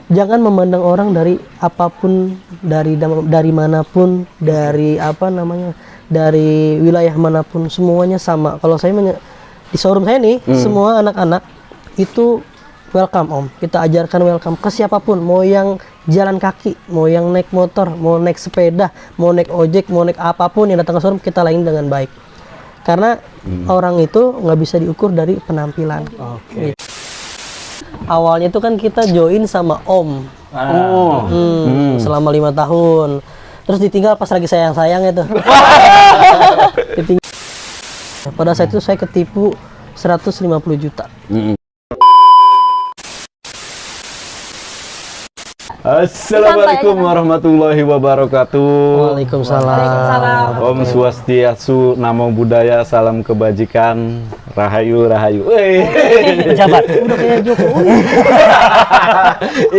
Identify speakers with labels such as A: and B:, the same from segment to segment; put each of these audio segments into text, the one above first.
A: jangan memandang orang dari apapun, dari manapun, dari apa namanya, dari wilayah manapun, semuanya sama. Kalau saya di showroom saya nih, semua anak-anak itu welcome Om. Kita ajarkan welcome ke siapapun, mau yang jalan kaki, mau yang naik motor, mau naik sepeda, mau naik ojek, mau naik apapun yang datang ke showroom, kita layani dengan baik. Karena orang itu nggak bisa diukur dari penampilan.
B: Oke.
A: Awalnya itu kan kita join sama Om. Selama 5 tahun. Terus ditinggal pas lagi sayang-sayang itu. Ditinggal. Pada saat itu saya ketipu 150 juta.
B: Assalamualaikum warahmatullahi wabarakatuh.
A: Waalaikumsalam.
B: Om Swastiastu, Namo Buddhaya, salam kebajikan, rahayu rahayu.
C: Pejabat.
A: Udah kayak Jokowi.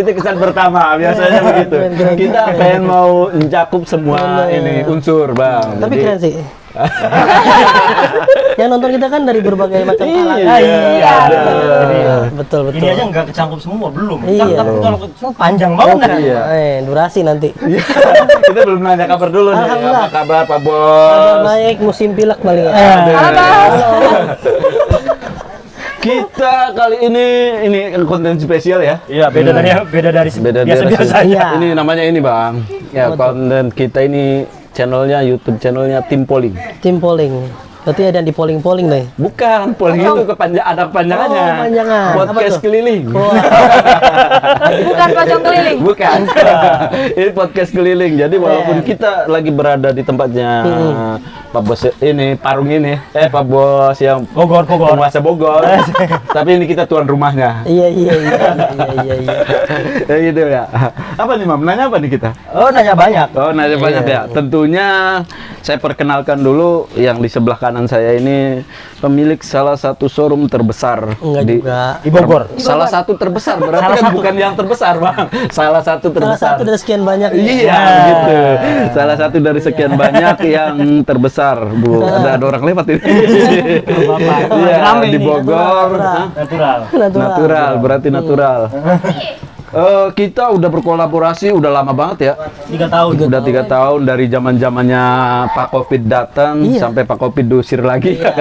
B: Itu kesan pertama, biasanya begitu. Kita pengen mau mencakup semua ini unsur, Bang.
A: Tapi
B: Jadi,
A: keren sih. Yang nonton kita kan dari berbagai macam kalangan.
C: Iya.
A: Betul.
C: Ini aja nggak kecangkup semua, belum.
A: Iya.
C: Tapi kalau semua panjang banget.
B: Iya.
A: Durasi nanti.
B: kita belum nanya kabar dulu nih.
A: Alhamdulillah.
B: Apa kabar Pak Bos?
A: Kabar baik, musim pilek paling.
B: Kita kali ini konten spesial ya.
C: Iya, beda dari biasa-biasa.
A: Iya.
B: Ini namanya ini Bang. Ya, konten kita ini channelnya, YouTube channelnya Tim Polling.
A: Tim polling. Berarti ada yang di polling deh.
B: Bukan, polling itu ada kepanjangannya.
A: Oh, panjangan. Apa
B: Podcast
A: tuh?
B: keliling.
D: Bukan pocong keliling.
B: Bukan. Ini podcast keliling. Jadi walaupun kita lagi berada di tempatnya Pak Bos ini, Parung ini, Pak Bos yang
C: Bogor.
B: penguasa Bogor. Tapi ini kita tuan rumahnya.
A: Iya.
B: Ya gitu ya. Apa nih, Mam? Nanya apa nih kita?
C: Oh, nanya banyak.
B: Oh, nanya banyak ya. Tentunya saya perkenalkan dulu yang di sebelah kanan saya ini pemilik salah satu showroom terbesar
A: Enggak juga.
C: Di Bogor.
B: Salah satu terbesar, berarti kan bukan yang terbesar, Bang. Salah satu
A: Salah
B: terbesar.
A: satu dari sekian banyak.
B: Iya, gitu. Salah satu dari sekian banyak yang terbesar, Bu. Ada orang lewat ini. Iya,
C: Rame
B: di
C: ini.
B: Bogor.
C: Natural.
B: Berarti natural. Kita udah berkolaborasi udah lama banget ya.
C: 3 tahun.
B: Udah 3 tahun dari zamannya Pak Covid datang sampai Pak Covid diusir lagi.
A: Iya,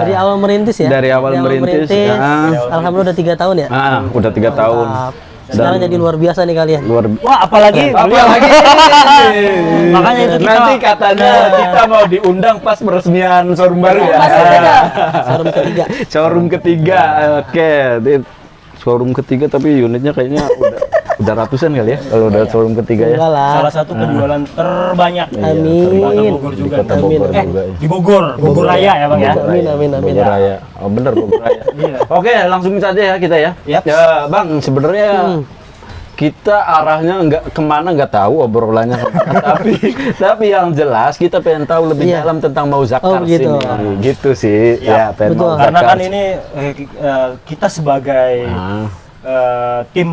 A: Dari awal merintis ya.
B: Dari awal merintis.
A: Alhamdulillah udah 3 tahun ya.
B: Udah 3 tahun.
A: Sekarang jadi luar biasa nih kalian.
C: Wah, apalagi
B: Apalagi
C: Makanya itu kita
B: nanti katanya kita mau diundang pas peresmian showroom baru ya.
A: Showroom ketiga.
B: Showroom ketiga. Oke. Showroom ketiga tapi unitnya kayaknya udah ratusan kali ya kalau udah showroom ketiga ya.
A: Enggak lah.
C: salah satu penjualan terbanyak.
A: Amin.
C: Di Kota Bogor juga.
B: Di Kota Bogor
A: Amin.
B: juga.
C: Di Bogor Raya ya, Bang ya.
A: Amin.
B: Bogor Raya. Oh bener Bogor Raya.
C: Iya.
B: Oke, langsung saja ya kita ya.
C: Yap.
B: Ya, Bang, sebenarnya kita arahnya nggak kemana nggak tahu obrolannya tapi yang jelas kita pengen tahu lebih
A: Iya.
B: dalam tentang mau zakat
A: Oh, begitu.
B: ini gitu sih ya pengen
A: Betul.
B: mau
C: Karena
B: zakat.
C: kan ini kita sebagai tim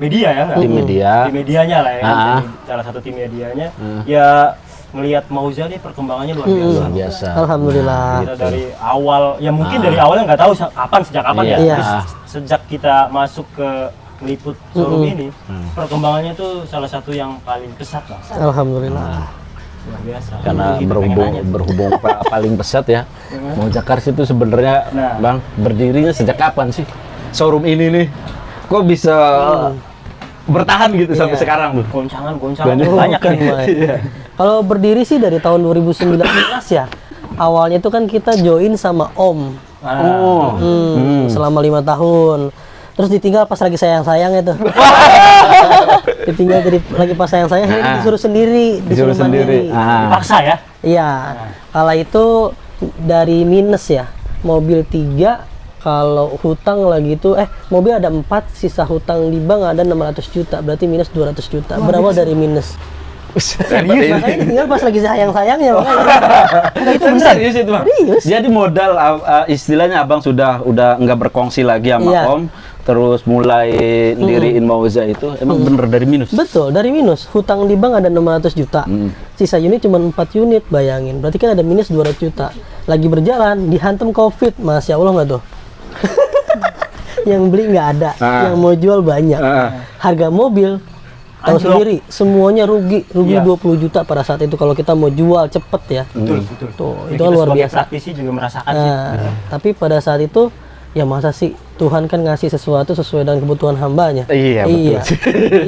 C: media ya, nggak?
B: Tim media.
C: Tim medianya lah ya, kan?
B: Ah.
C: Jadi salah satu tim medianya. Ya melihat Mauza nih perkembangannya luar biasa.
B: luar biasa.
A: Alhamdulillah.
C: Kita dari awal, ya mungkin dari awalnya nggak tahu sejak kapan ya.
A: Iya.
C: Terus sejak kita masuk ke meliput showroom ini, perkembangannya tuh salah satu yang paling pesat lah.
A: Alhamdulillah.
C: Luar biasa.
B: Karena
C: Gitu, pengen nanya.
B: berhubung paling pesat ya. Mau Jakarta itu sebenarnya
C: Nah.
B: Bang berdirinya sejak kapan sih showroom ini nih? Kok bisa bertahan gitu sampai sekarang tuh?
C: Goncangan
B: Banyak.
C: banyak nih.
A: Kalau berdiri sih dari tahun 2019 ya. Awalnya itu kan kita join sama Om. Selama 5 tahun. Terus ditinggal pas lagi sayang-sayang itu. Ditinggal jadi lagi pas sayang-sayang, disuruh sendiri,
B: Disuruh sendiri.
A: mandiri.
C: Paksa ya.
A: Iya. Kala itu dari minus ya. Mobil 3, kalau hutang lagi itu mobil ada 4, sisa hutang di bank ada 600 juta, berarti minus 200 juta. Berawal dari minus.
B: Serius?
A: Makanya tinggal pas lagi sayang-sayangnya. Makanya.
B: Itu benar serius itu, Bang.
A: Serius.
B: Jadi modal istilahnya Abang sudah nggak berkongsi lagi sama
A: Iya.
B: Om, terus mulai ndiriin Mauza itu emang bener dari minus.
A: Betul, dari minus. Hutang di bank ada 600 juta. Sisa unit cuma 4 unit, bayangin. Berarti kan ada minus 200 juta. Lagi berjalan, dihantam Covid. Masya Allah nggak tuh? Yang beli nggak ada, yang mau jual banyak. Harga mobil tahu sendiri, semuanya rugi
C: Iya.
A: 20 juta pada saat itu kalau kita mau jual cepet ya.
C: Betul.
A: Tuh,
C: Ya,
A: itu
C: kita
A: luar
C: sebagai
A: biasa.
C: praktisi juga merasakan sih.
A: Nah, tapi pada saat itu ya masa sih Tuhan kan ngasih sesuatu sesuai dengan kebutuhan hambanya.
B: Iya, betul sih.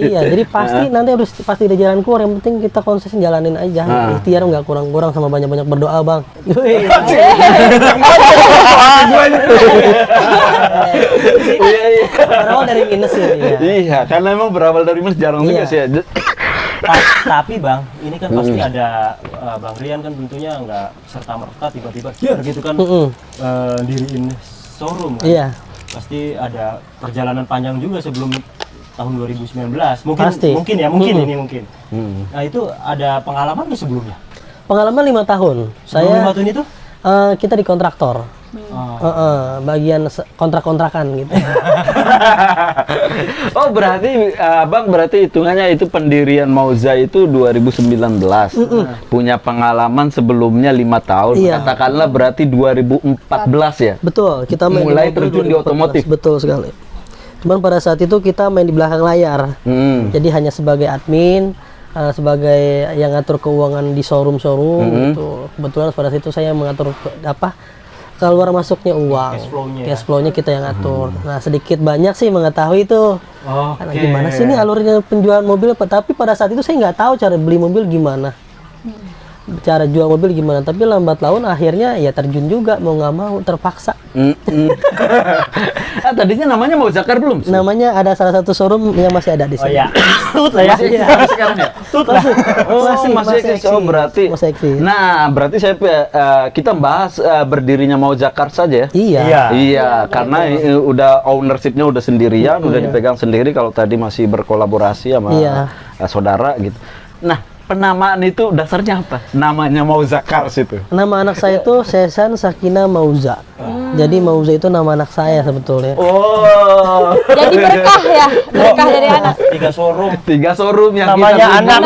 A: Iya, jadi pasti nanti harus pasti ada jalan keluar. Yang penting kita konsisten jalanin aja. Ikhtiar nggak kurang-kurang sama banyak-banyak berdoa, Bang. Berawal dari minus ya.
B: Iya, karena emang berawal dari minus jarang juga
A: Iya.
B: sih ya.
C: Tapi Bang, ini kan pasti ada Bang Rian kan tentunya nggak serta merta tiba-tiba gitu kan diriin showroom kan.
A: Iya.
C: Pasti ada perjalanan panjang juga sebelum tahun 2019. Mungkin
A: Pasti.
C: mungkin ini mungkin. Nah, itu ada pengalaman nggak sebelumnya?
A: Pengalaman 5 tahun.
C: Sebelum
A: Saya
C: 5 tahun itu?
A: kita di kontraktor. Bagian kontrak-kontrakan gitu.
B: Oh, berarti Abang berarti hitungannya itu pendirian Mauza itu 2019. Punya pengalaman sebelumnya 5 tahun.
A: Iya.
B: Katakanlah berarti 2014 ya.
A: Betul, kita main
B: Mulai
A: mobil
B: terjun di
A: 2014.
B: otomotif.
A: Betul sekali. Cuman pada saat itu kita main di belakang layar. Jadi hanya sebagai admin, sebagai yang ngatur keuangan di showroom gitu. Kebetulan pada saat itu saya mengatur keluar masuknya uang, cash flow-nya kita yang ngatur. Nah, sedikit banyak sih mengetahui itu. Karena gimana sih ini alurnya penjualan mobil, tapi pada saat itu saya nggak tahu cara beli mobil gimana, cara jual mobil gimana. Tapi lambat laun akhirnya ya terjun juga, mau nggak mau terpaksa.
B: Tadinya namanya Mauzakar belum?
A: Namanya ada salah satu showroom yang masih ada di
C: Oh
A: sini.
C: ya. Tut lah ya.
B: Masih eksis sampai sekarang ya? Masih eksis. Oh, berarti.
A: Masih eksis.
B: Nah, berarti kita bahas berdirinya Mauzakar saja ya?
A: Iya.
B: Iya, karena udah ownership-nya udah sendirian, udah dipegang sendiri. Kalau tadi masih berkolaborasi sama saudara gitu. Nah, penamaan itu dasarnya apa? Namanya Mauzakar situ.
A: Nama anak saya itu Sesan Sakina Mauza. Jadi Mauza itu nama anak saya sebetulnya.
B: Oh.
D: Jadi berkah ya, berkah dari anak.
C: 3 showroom.
B: 3 showroom yang
C: Namanya
B: kita
C: anak.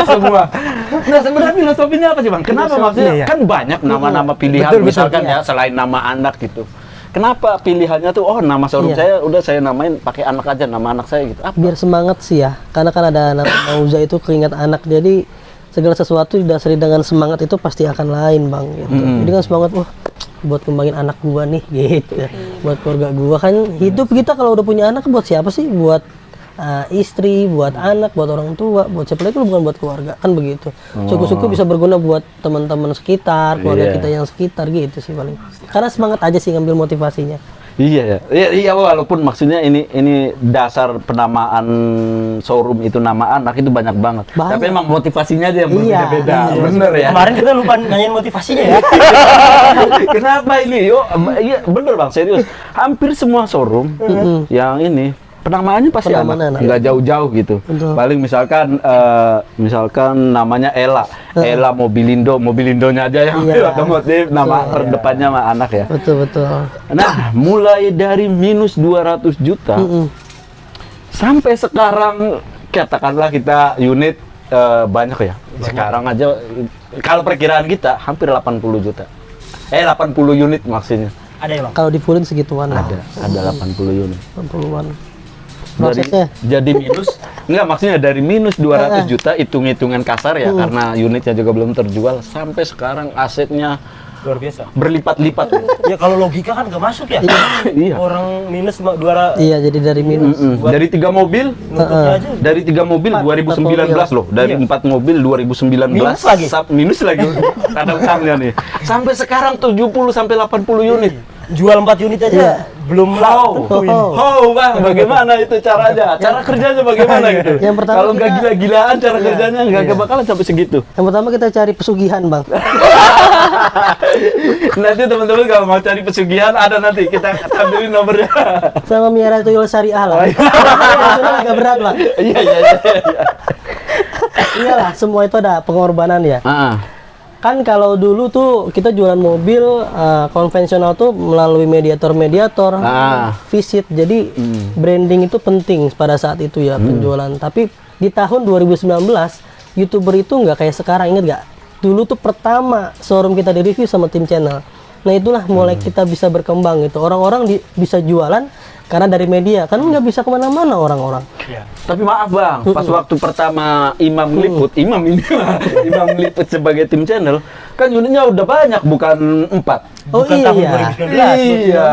B: semua. Nah, sebenarnya filosofinya apa sih, Bang? Kenapa maksudnya? Kan banyak nama-nama pilihan misalkan ya selain nama anak gitu. Kenapa pilihannya tuh nama showroom saya udah saya namain pakai anak aja, nama anak saya gitu. Apa?
A: Biar semangat sih ya. Karena kan ada nama Mauza itu keingat anak. Jadi segala sesuatu didasari dengan semangat itu pasti akan lain, Bang gitu. Jadi kan semangat buat kembangin anak gua nih gitu. Buat keluarga gua kan hidup kita kalau udah punya anak buat siapa sih? Buat istri, buat anak, buat orang tua, buat siapa lagi, bukan buat keluarga kan begitu. Syukur-syukur bisa berguna buat teman-teman sekitar, keluarga kita yang sekitar gitu sih paling. Karena semangat aja sih ngambil motivasinya.
B: Iya ya. Iya, walaupun maksudnya ini dasar penamaan showroom itu nama anak itu banyak banget. Tapi emang motivasinya aja yang berbeda-beda. Bener ya.
C: Kemarin kita lupa nanyain motivasinya ya.
B: Kenapa ini? Iya bener Bang, serius. Hampir semua showroom yang ini penamaannya pasti
A: Penamaannya
B: anak, nggak jauh-jauh gitu.
A: Betul.
B: Paling misalkan namanya Ella, Ella Mobilindonya aja yang otomotif, nama terdepannya sama anak ya.
A: Betul.
B: Nah, mulai dari minus 200 juta sampai sekarang katakanlah kita unit banyak ya. Sekarang aja kalau perkiraan kita hampir 80 juta. 80 unit maksudnya.
C: Ada ya, Bang?
A: Kalau di fullin segituan lah.
B: Ada 80 unit.
A: 80-an.
B: Dari,
A: Prosesnya.
B: jadi minus enggak, maksudnya dari minus 200 juta hitung-hitungan kasar ya karena unitnya juga belum terjual sampai sekarang asetnya
C: Luar biasa.
B: berlipat-lipat.
C: Ya kalau logika kan nggak masuk ya.
B: Iya.
C: Orang minus 200.
A: Iya, jadi dari minus.
B: Dari 3 mobil
C: Nutupnya aja.
B: dari 3 mobil 2019 loh, dari 4 mobil 2019
C: Minus lagi?
B: minus lagi ada utangnya nih. Sampai sekarang 70 sampai 80 unit.
C: Jual 4 unit aja belum laku.
B: Bang, bagaimana itu caranya? Cara kerjanya bagaimana gitu?
A: Yang pertama
B: Kalau nggak gila-gilaan cara kerjanya nggak bakalan sampai segitu.
A: Yang pertama kita cari pesugihan, Bang.
B: Nanti teman-teman kalau mau cari pesugihan ada nanti kita tampilin nomornya.
A: Sama miara tuyul syariah lah. Agak berat, Bang.
B: Iya.
A: Iyalah, semua itu ada pengorbanan ya. Kan kalau dulu tuh kita jualan mobil konvensional tuh melalui mediator visit. Jadi branding itu penting pada saat itu ya penjualan. Tapi di tahun 2019 YouTuber itu nggak kayak sekarang, inget nggak? Dulu tuh pertama showroom kita di review sama tim channel. Nah itulah mulai kita bisa berkembang gitu. Orang-orang bisa jualan Karena dari media kan nggak bisa kemana-mana orang-orang.
C: Iya.
B: Tapi maaf bang, pas waktu pertama Imam Imam meliput sebagai tim channel, kan unitnya udah banyak, bukan 4.
A: Oh
C: Bukan
A: iya.
C: tahun 2019.
B: Iya,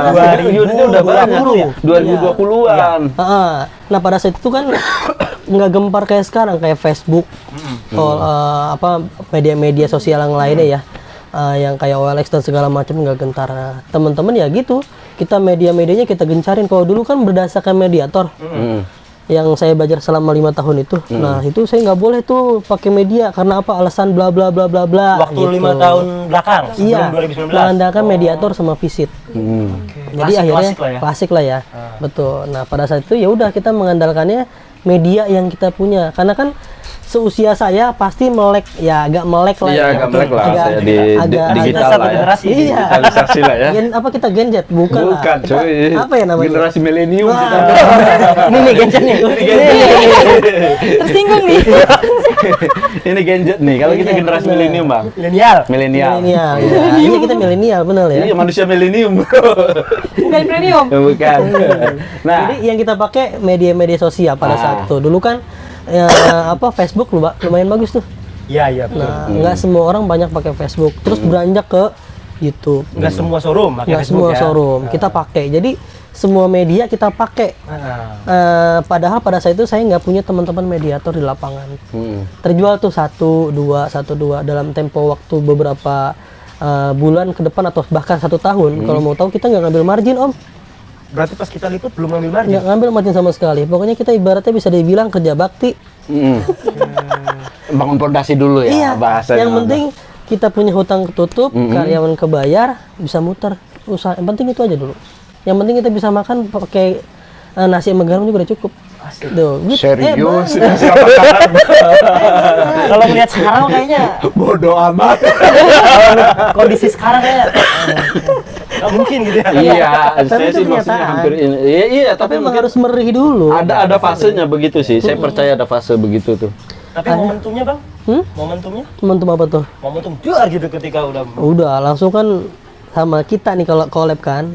C: 2020
B: unitnya udah banyak, 2020-an.
A: Nah pada saat itu kan nggak gempar kayak sekarang, kayak Facebook, media-media sosial yang lainnya ya, yang kayak OLX dan segala macam nggak gentar. Nah, teman-teman ya gitu, kita media-medianya kita gencarin. Kalau dulu kan berdasarkan mediator. Yang saya belajar selama 5 tahun itu, nah itu saya nggak boleh tuh pakai media karena apa? Alasan bla bla bla bla bla.
C: Waktu
A: gitu.
C: 5 tahun belakang
A: Iya,
C: sebelum 2019.
A: mengandalkan mediator sama visit. Jadi akhirnya klasik lah ya. Betul. Nah pada saat itu ya udah kita mengandalkannya media yang kita punya, karena kan seusia saya pasti melek ya, agak melek lah.
B: Iya,
A: ya.
B: agak melek lah,
A: Agak-
B: saya di
A: agak-
B: digital
C: satu
B: lah ya.
C: generasi.
A: Iya.
B: Digitalisasi lah ya.
A: Apa kita genjet? Bukan lah.
B: Bukan,
A: Kita-
B: cuy.
A: Apa ya namanya?
B: Generasi milenium.
A: Wah.
B: kita.
A: Ini nih genjetnya.
D: Tersinggung nih.
B: Ini gadget nih. Kalau kita
A: Iya,
B: generasi
A: bener.
B: milenium, Bang.
C: Milenial.
B: Milenial.
A: Milenial. Ya. Ini kita milenial benar ya.
B: Iya, manusia milenium.
D: Bukan premium.
B: Bukan. Nah,
A: Jadi yang kita pakai media-media sosial pada saat itu. Dulu kan Facebook lumayan bagus tuh.
C: Iya, betul.
A: Nah, nggak semua orang banyak pakai Facebook. Terus beranjak ke YouTube.
C: Nggak semua showroom pakai
A: Nggak
C: Facebook
A: semua
C: ya.
A: showroom kita pakai. Jadi semua media kita pakai. Padahal pada saat itu saya nggak punya teman-teman mediator di lapangan. Terjual tuh 1, 2 dalam tempo waktu beberapa bulan ke depan atau bahkan 1 tahun. Kalau mau tahu kita nggak ngambil margin om,
C: Berarti pas kita liput belum ngambil margin.
A: nggak ngambil margin sama sekali. Pokoknya kita ibaratnya bisa dibilang kerja bakti.
B: bangun pondasi dulu ya
A: Iya.
B: bahasanya.
A: Yang penting kita punya hutang ketutup, karyawan kebayar, bisa muter usaha. Yang penting itu aja dulu. Yang penting kita bisa makan pakai nasi sama garam juga udah cukup. Tuh, gitu.
B: Serius.
C: Kalau melihat sekarang kayaknya
B: Bodoh amat.
C: kondisi sekarang kayaknya nggak mungkin gitu ya.
B: Iya,
A: Tapi
B: saya
A: itu
B: sih maksudnya
A: kenyataan.
B: hampir ini. Iya,
A: Tapi
B: tapi
A: emang
B: mungkin
A: harus merih dulu.
B: ada fasenya begitu sih. Saya percaya ada fase begitu tuh.
C: Tapi momentumnya bang, momentumnya,
A: Momentum apa tuh?
C: momentum juar gitu ketika udah.
A: Udah langsung kan sama kita nih kalau collab kan.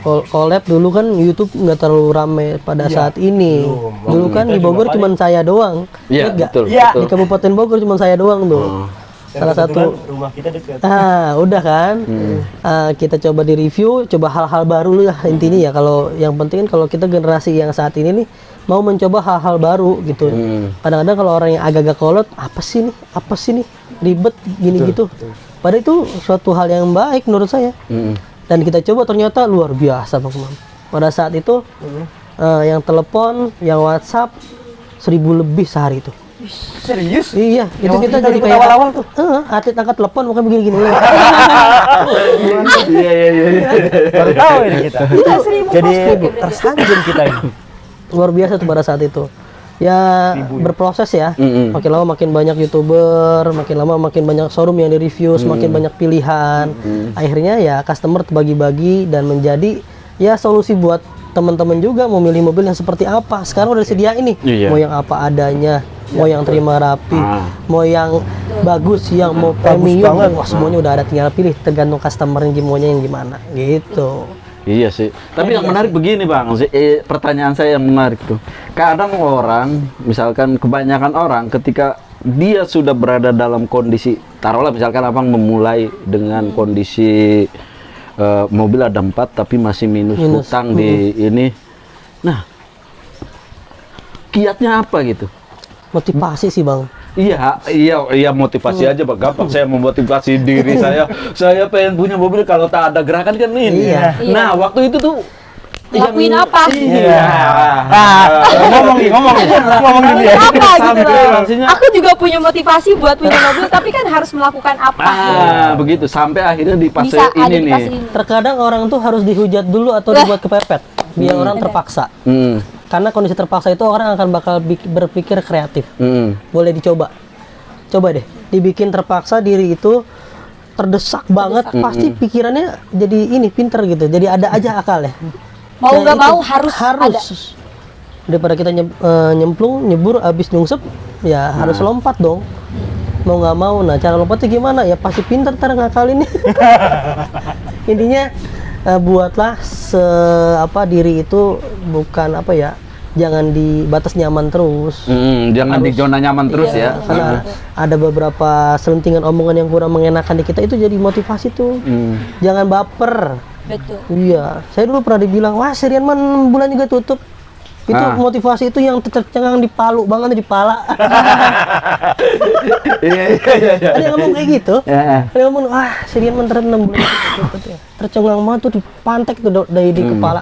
A: Collab dulu kan YouTube nggak terlalu rame pada saat ini.
C: belum.
A: Dulu kan di Bogor cuma saya doang.
B: Iya,
A: Ingat nggak?
B: betul,
C: Iya.
A: Di Kabupaten Bogor cuma saya doang tuh. Salah satu.
C: Rumah kita dekat.
A: Udah kan. Kita coba di review, coba hal-hal baru lah intinya ya. Kalau yang penting kan kalau kita generasi yang saat ini nih mau mencoba hal-hal baru gitu. Kadang-kadang kalau orang yang agak-agak kolot, apa sih nih ribet gini gitu. Padahal itu suatu hal yang baik menurut saya. Dan kita coba ternyata luar biasa Bang Imam. Pada saat itu yang telepon, yang WhatsApp 1000 lebih sehari itu.
C: Serius?
A: Iya, itu kita
C: kita
A: jadi
C: liput
A: kayak
C: awal-awal
A: tuh. Atlet angkat telepon bukan begini-gini.
B: Iya.
C: Baru tahu ini kita.
D: Kita 1000
C: Jadi
D: pos.
C: tersanjung kita ini.
A: Luar biasa tuh pada saat itu. Ya berproses ya.
B: Mm-mm.
A: Makin lama makin banyak YouTuber, makin lama makin banyak showroom yang di-review, semakin banyak pilihan. Akhirnya ya customer terbagi-bagi dan menjadi ya solusi buat teman-teman juga mau milih mobil yang seperti apa. Sekarang udah disediain nih.
B: Iya.
A: Mau yang apa adanya, mau yang terima rapi, mau yang bagus, yang mau premium, wah semuanya udah ada, tinggal pilih tergantung customernya maunya yang gimana gitu.
B: Iya sih. Tapi yang menarik begini bang, pertanyaan saya yang menarik tuh. Kadang orang, misalkan kebanyakan orang, ketika dia sudah berada dalam kondisi, taruhlah misalkan abang memulai dengan kondisi mobil ada 4 tapi masih minus hutang di ini. Nah, kiatnya apa gitu?
A: Motivasi sih bang.
B: Iya motivasi aja bang. Gampang saya memotivasi diri saya. Saya pengen punya mobil kalau tak ada gerakan kan ini.
A: Iya.
B: Nah waktu itu tuh
D: Lakuin apa?
B: Iya.
C: Ngomong dulu ya.
D: Apa gitu loh.
B: Maksudnya,
D: Aku juga punya motivasi buat punya mobil, tapi kan harus melakukan apa?
B: begitu sampai akhirnya di fase
D: Bisa ada
B: ini
D: di fase
B: nih.
D: ini.
A: Terkadang orang tuh harus dihujat dulu atau dibuat kepepet biar orang terpaksa. Karena kondisi terpaksa itu orang akan bakal berpikir kreatif. Boleh dicoba. Coba deh, dibikin terpaksa diri itu terdesak banget, pasti pikirannya jadi ini pinter gitu. Jadi ada aja akalnya.
D: Mau
A: Nah,
D: nggak
A: itu
D: mau harus ada.
A: Daripada kita nyemplung, nyebur, abis nyungsep, ya harus lompat dong. Mau nggak mau, nah cara lompatnya gimana? Ya pasti pinter ntar ngakalinnya. Intinya buatlah diri itu bukan apa ya, jangan di batas nyaman terus.
B: Jangan di zona nyaman terus
A: Iya,
B: ya.
A: karena ada beberapa selentingan omongan yang kurang mengenakan di kita, itu jadi motivasi tuh. Jangan baper.
D: Betul.
A: Iya, saya dulu pernah dibilang, wah Sirian mah 6 bulan juga tutup. Itu motivasi itu yang tercengang di palu banget, di pala.
B: Iya.
A: Ada yang ngomong kayak gitu.
B: Ya.
A: Ada yang ngomong, wah Sirian mah 6 bulan tutup ya. Tercengang banget tuh, dipantek tuh dari di kepala.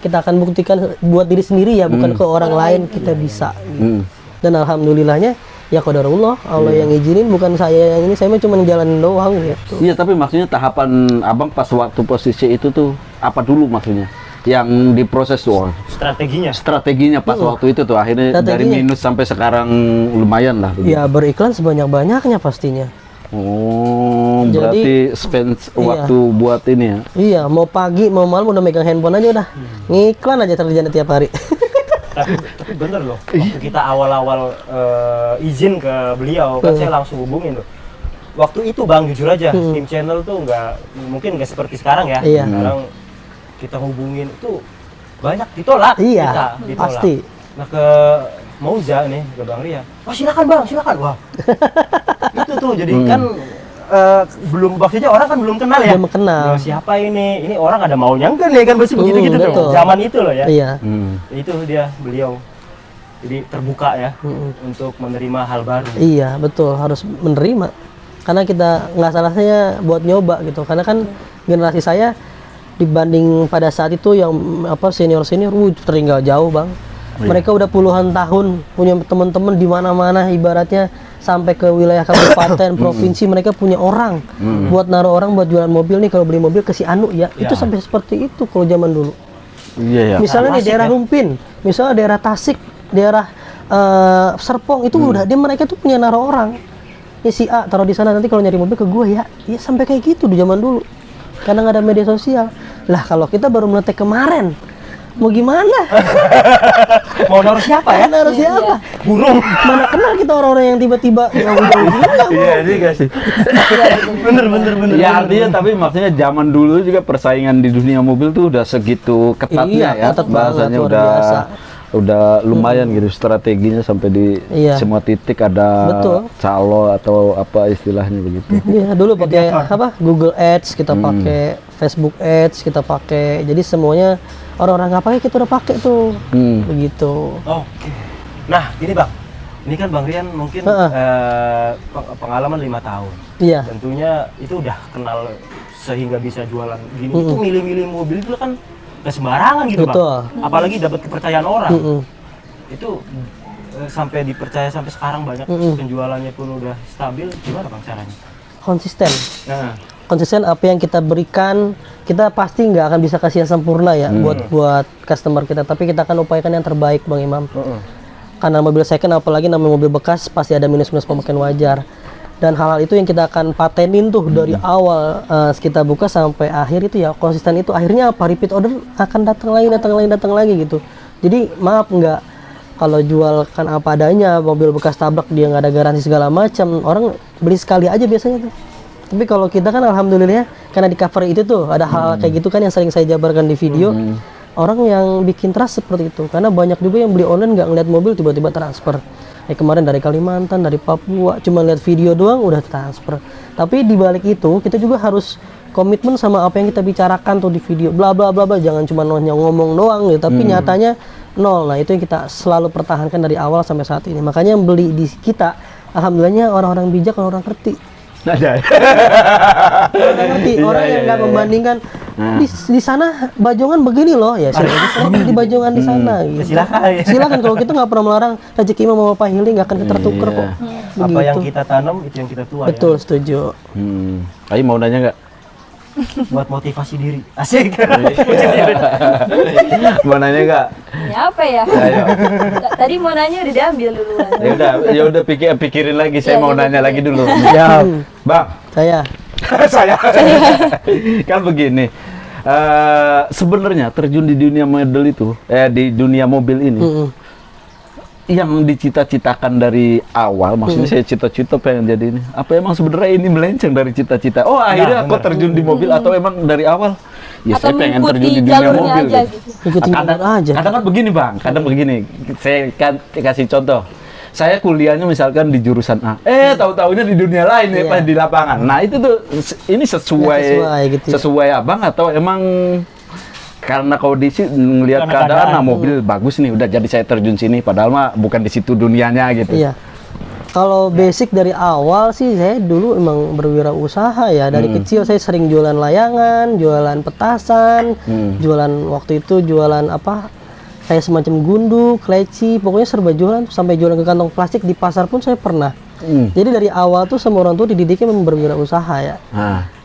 A: Kita akan buktikan buat diri sendiri ya, bukan ke orang lain, kita bisa. Gitu. Dan alhamdulillahnya ya qadarullah, Allah yang ngizinin, bukan saya yang ini, saya mah cuma jalanin doang gitu.
B: Iya, tapi maksudnya tahapan abang pas waktu posisi itu tuh apa dulu maksudnya? Yang diproses tuh strateginya pas waktu itu tuh akhirnya dari minus sampai sekarang lumayan lah.
A: Ya beriklan sebanyak-banyaknya pastinya.
B: Oh, berarti spend waktu buat ini ya?
A: Iya, mau pagi mau malam udah megang handphone aja udah ngiklan aja kerjaan tiap hari.
C: tapi bener loh, waktu kita awal-awal izin ke beliau kan saya langsung hubungin tuh. Waktu itu Bang, jujur aja, tim channel tuh mungkin nggak seperti sekarang ya.
A: Iya.
C: Sekarang kita hubungin itu banyak ditolak.
A: Iya,
C: ditolak.
A: pasti.
C: Nah ke Mauza nih, ke Bang Ria, oh silakan Bang, silakan. Wah itu tuh jadi kan belum, maksudnya orang kan belum kenal ya.
A: Belum kenal.
C: Nah, siapa ini orang ada maunya enggak nih kan, pasti begitu gitu
A: betul.
C: tuh zaman itu loh ya.
A: Iya.
C: Itu beliau jadi terbuka ya untuk menerima hal baru.
A: Iya, betul, harus menerima. Karena kita nggak salahnya buat nyoba gitu. Karena kan generasi saya dibanding pada saat itu yang senior tertinggal jauh Bang. Mereka udah puluhan tahun punya teman-teman di mana-mana, ibaratnya sampai ke wilayah kabupaten, provinsi, mereka punya orang buat naruh orang buat jualan mobil nih, kalau beli mobil ke si Anu ya. Itu sampai seperti itu kalau zaman dulu.
B: Iya.
A: Misalnya di daerah Rumpin, misalnya daerah Tasik, daerah Serpong, itu udah mereka tuh punya naruh orang. Ini si A taruh di sana, nanti kalau nyari mobil ke gue ya. Ya sampai kayak gitu di zaman dulu. Karena nggak ada media sosial. Lah kalau kita baru meletek kemarin, mau gimana?
C: Mau naruh siapa ya?
A: Naruh siapa?
C: Burung.
A: Mana kenal kita orang-orang yang tiba-tiba jauh-jauh gitu.
B: Iya juga sih.
C: bener.
B: Ya artinya tapi maksudnya zaman dulu juga persaingan di dunia mobil tuh udah segitu ketatnya ya.
A: Ketat
B: Bahasanya
A: banget, luar biasa.
B: udah lumayan gitu strateginya sampai di semua titik ada calo atau apa istilahnya begitu.
A: Iya, dulu pakai Google Ads, kita pakai Facebook Ads, kita pakai. Jadi semuanya orang-orang nggak pakai kita udah pakai tuh. Begitu.
C: Oke. Nah, ini Bang. Ini kan Bang Rian mungkin pengalaman 5 tahun.
A: Iya.
C: Tentunya itu udah kenal sehingga bisa jualan gini. Itu milih-milih mobil itu kan nggak sembarangan gitu Bang. Apalagi dapat kepercayaan orang. Itu sampai dipercaya sampai sekarang banyak penjualannya pun udah stabil. Gimana Bang caranya?
A: Konsisten.
C: Nah.
A: Konsisten apa yang kita berikan, kita pasti nggak akan bisa kasih yang sempurna ya buat customer kita. Tapi kita akan upayakan yang terbaik Bang Imam. Karena mobil second, apalagi namanya mobil bekas, pasti ada minus-minus pemakaian wajar. Dan hal-hal itu yang kita akan patenin tuh dari awal kita buka sampai akhir itu ya, konsisten itu. Akhirnya apa? Repeat order akan datang lagi gitu. Jadi maaf nggak, kalau jual kan apa adanya, mobil bekas tabrak dia nggak ada garansi segala macam, orang beli sekali aja biasanya tuh. Tapi kalau kita kan alhamdulillah karena di cover itu tuh ada hal kayak gitu kan yang sering saya jabarkan di video. Orang yang bikin trust seperti itu, karena banyak juga yang beli online nggak ngeliat mobil tiba-tiba transfer. Kemarin dari Kalimantan, dari Papua, cuma lihat video doang udah transfer. Tapi di balik itu kita juga harus komitmen sama apa yang kita bicarakan tuh di video, bla bla bla bla. Jangan cuma ngomong doang gitu, tapi nyatanya nol. Nah itu yang kita selalu pertahankan dari awal sampai saat ini. Makanya yang beli di kita, alhamdulillahnya orang-orang bijak, orang-orang ngerti. Orang yang nggak membandingkan di sana Bajongan begini loh ya, silakan di Bajongan di sana gitu. Silakan kalau kita nggak pernah melarang rezeki mau apa healing, nggak akan tertukar kok.
C: Apa yang kita tanam itu yang kita tuai.
A: Betul, setuju.
B: Ayo mau nanya nggak?
C: Buat motivasi diri. Asik.
B: Mau nanya nggak?
D: Ya apa ya?
B: Ayo.
D: Tadi mau nanya udah diambil duluan.
B: Ya udah pikirin lagi. Saya mau nanya lagi dulu.
A: Ya,
B: Bang.
A: saya.
B: Kan begini. Sebenarnya terjun di dunia model itu, di dunia mobil ini, yang dicita-citakan dari awal, maksudnya saya cita-cita pengen jadi ini. Apa emang sebenarnya ini melenceng dari cita-cita? Oh akhirnya aku terjun di mobil atau emang dari awal ya
D: Atau
B: saya pengen terjun
D: mengikuti
B: di dunia
D: jalurnya
B: mobil
D: aja
B: gitu.
D: gitu.
A: Ikutin
B: Kadang,
A: jalur aja.
B: kadang kan begini bang, kadang begini. Saya kasih contoh. Saya kuliahnya misalkan di jurusan A, tahu-taunya di dunia lain ya
A: Iya.
B: pas di lapangan. Nah itu tuh ini sesuai
A: Nggak sesuai gitu ya.
B: sesuai abang atau emang karena kondisi ngelihat
C: Karena
B: keadaan, nah
C: keadaan.
B: mobil bagus nih, udah jadi saya terjun sini. Padahal mah bukan di situ dunianya gitu.
A: Iya. Kalau basic dari awal sih saya dulu emang berwirausaha ya. Dari kecil saya sering jualan layangan, jualan petasan, jualan waktu itu jualan apa? Kayak semacam gunduk, leci, pokoknya serba jualan sampai jualan ke kantong plastik di pasar pun saya pernah. Jadi dari awal tuh sama orang tua dididiknya memang berwirausaha ya.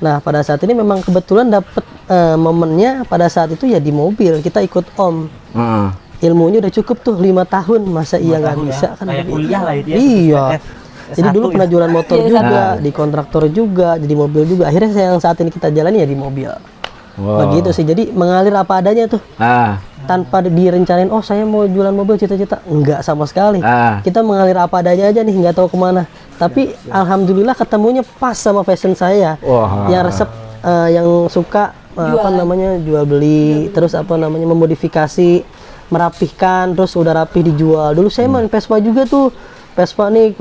A: Nah, pada saat ini memang kebetulan dapet momennya pada saat itu ya di mobil kita ikut om. Ilmunya udah cukup tuh 5 tahun, masa iya nggak
C: tahun
A: bisa
C: ya?
A: kan?
C: Kayak kuliah lah itu ya.
A: Iya. Jadi
C: S1
A: dulu pernah
C: ya?
A: jualan motor
D: Iya,
A: juga, di kontraktor juga, jadi mobil juga. Akhirnya yang saat ini kita jalani ya di mobil.
B: Wow.
A: Begitu sih. Jadi mengalir apa adanya tuh. Tanpa direncanain, oh saya mau jualan mobil cita-cita. Enggak sama sekali. Kita mengalir apa adanya aja nih, nggak tahu kemana. Tapi alhamdulillah ketemunya pas sama fashion saya.
B: Wah.
A: Yang resep yang suka apa namanya jual beli, terus apa namanya memodifikasi, merapihkan, terus udah rapih dijual. Dulu saya main Vespa juga tuh. Vespa nih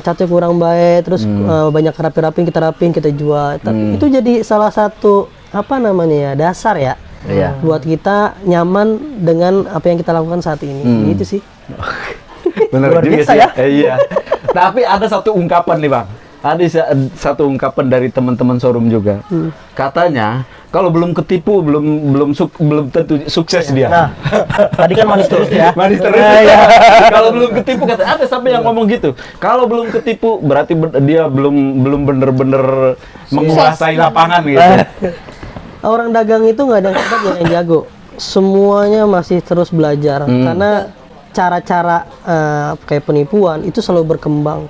A: catnya kurang baik, terus banyak rapi-rapiin kita jual. Itu jadi salah satu apa namanya ya dasar ya. Buat kita nyaman dengan apa yang kita lakukan saat ini. Gitu sih.
B: Bener
A: Luar
B: juga
A: biasa
B: sih
A: ya.
B: Iya. Tapi ada satu ungkapan nih bang. Ada satu ungkapan dari teman-teman showroom juga. Katanya kalau belum ketipu belum tentu sukses dia.
C: Nah, tadi kan manis terus ya.
B: Manis terus. Kalau belum ketipu kata ada sampai yang ngomong gitu. Kalau belum ketipu berarti dia belum bener-bener menguasai lapangan gitu.
A: Orang dagang itu nggak ada yang hebat, nggak ada yang jago. Semuanya masih terus belajar karena cara-cara kayak penipuan itu selalu berkembang.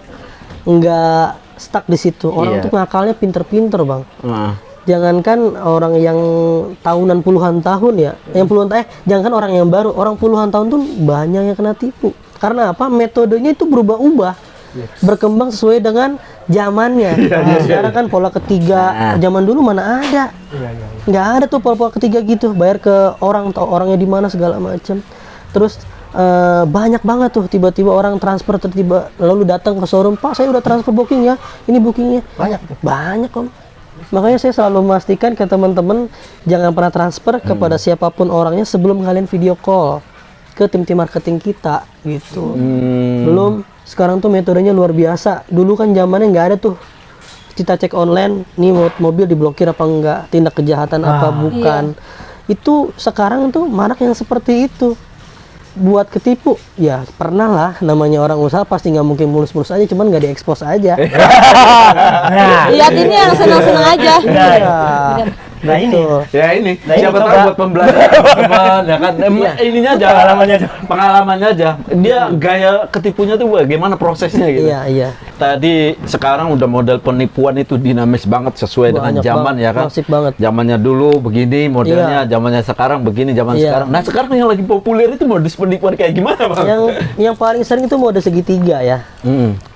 A: Nggak stuck di situ. Orang tuh ngakalnya pinter-pinter bang. Jangankan orang yang tahunan puluhan tahun ya, yang puluhan jangankan orang yang baru, orang puluhan tahun tuh banyak yang kena tipu. Karena apa? Metodenya itu berubah-ubah, berkembang sesuai dengan zamannya. Sekarang kan pola ketiga, zaman dulu mana ada? Nggak ada tuh pola ketiga gitu, bayar ke orang, tahu orangnya di mana segala macam. Terus banyak banget tuh tiba-tiba orang transfer tiba lalu datang ke showroom, Pak saya udah transfer booking ya, ini bookingnya banyak om. Makanya saya selalu memastikan ke teman-teman jangan pernah transfer kepada siapapun orangnya sebelum kalian video call ke tim-tim marketing kita gitu. Belum sekarang tuh metodenya luar biasa. Dulu kan zamannya nggak ada tuh kita cek online nih mobil diblokir apa enggak, tindak kejahatan apa bukan. Itu sekarang tuh marak yang seperti itu. Buat ketipu ya pernah lah, namanya orang usaha pasti nggak mungkin mulus-mulus aja, cuman nggak diekspos aja.
D: Lihat ini yang senang-senang aja.
C: Nah ini
B: Ya ini,
C: Nah, ini
B: siapa tahu
C: coba.
B: buat pembelajaran teman-teman, ya kan? Ininya aja, pengalamannya aja. Dia gaya ketipunya tuh bagaimana prosesnya gitu.
A: Iya.
B: Tadi sekarang udah model penipuan itu dinamis banget sesuai dengan
A: Banyak
B: zaman
A: banget,
B: ya kan.
A: masif banget.
B: Zamannya dulu begini modelnya, zamannya sekarang begini, zaman
A: Iya.
B: sekarang. Nah sekarang yang lagi populer itu modus penipuan kayak gimana bang?
A: Yang paling sering itu mode segitiga ya.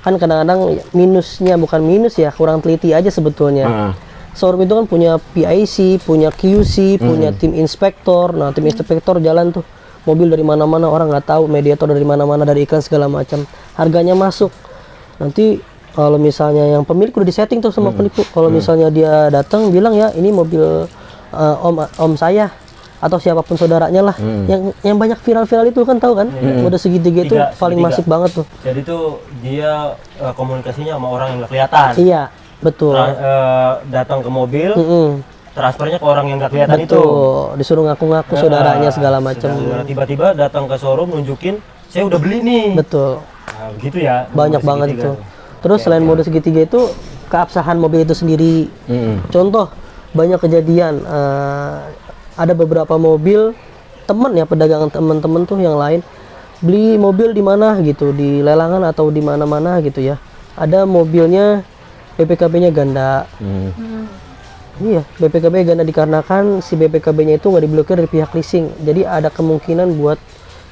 A: Kan kadang-kadang minusnya bukan minus ya, kurang teliti aja sebetulnya. Showroom itu kan punya PIC, punya QC, punya tim inspektor. Nah, tim inspektor jalan tuh mobil dari mana-mana, orang nggak tahu, mediator dari mana-mana, dari iklan segala macam. Harganya masuk. Nanti kalau misalnya yang pemilik udah disetting tuh sama penipu. Kalau misalnya dia datang bilang ya ini mobil om saya atau siapapun saudaranya lah. Yang banyak viral-viral itu kan tahu kan? Mode segitiga itu paling masif banget tuh.
C: Jadi tuh dia komunikasinya sama orang yang nggak kelihatan.
A: Iya, betul.
C: Datang ke mobil, transfernya ke orang yang nggak kelihatan itu.
A: Betul, disuruh ngaku-ngaku saudaranya segala macam.
C: Tiba-tiba datang ke showroom nunjukin, saya udah beli nih.
A: Betul.
C: Nah, begitu ya.
A: Banyak
C: mode
A: banget
C: segitiga
A: itu.
C: tuh.
A: Terus selain mode segitiga itu keabsahan mobil itu sendiri. Contoh banyak kejadian ada beberapa mobil temen ya, pedagang temen-temen tuh yang lain beli mobil di mana gitu, di lelangan atau di mana-mana gitu ya. Ada mobilnya BPKB-nya ganda. Iya, BPKB ganda dikarenakan si BPKB-nya itu nggak diblokir dari pihak leasing. Jadi ada kemungkinan buat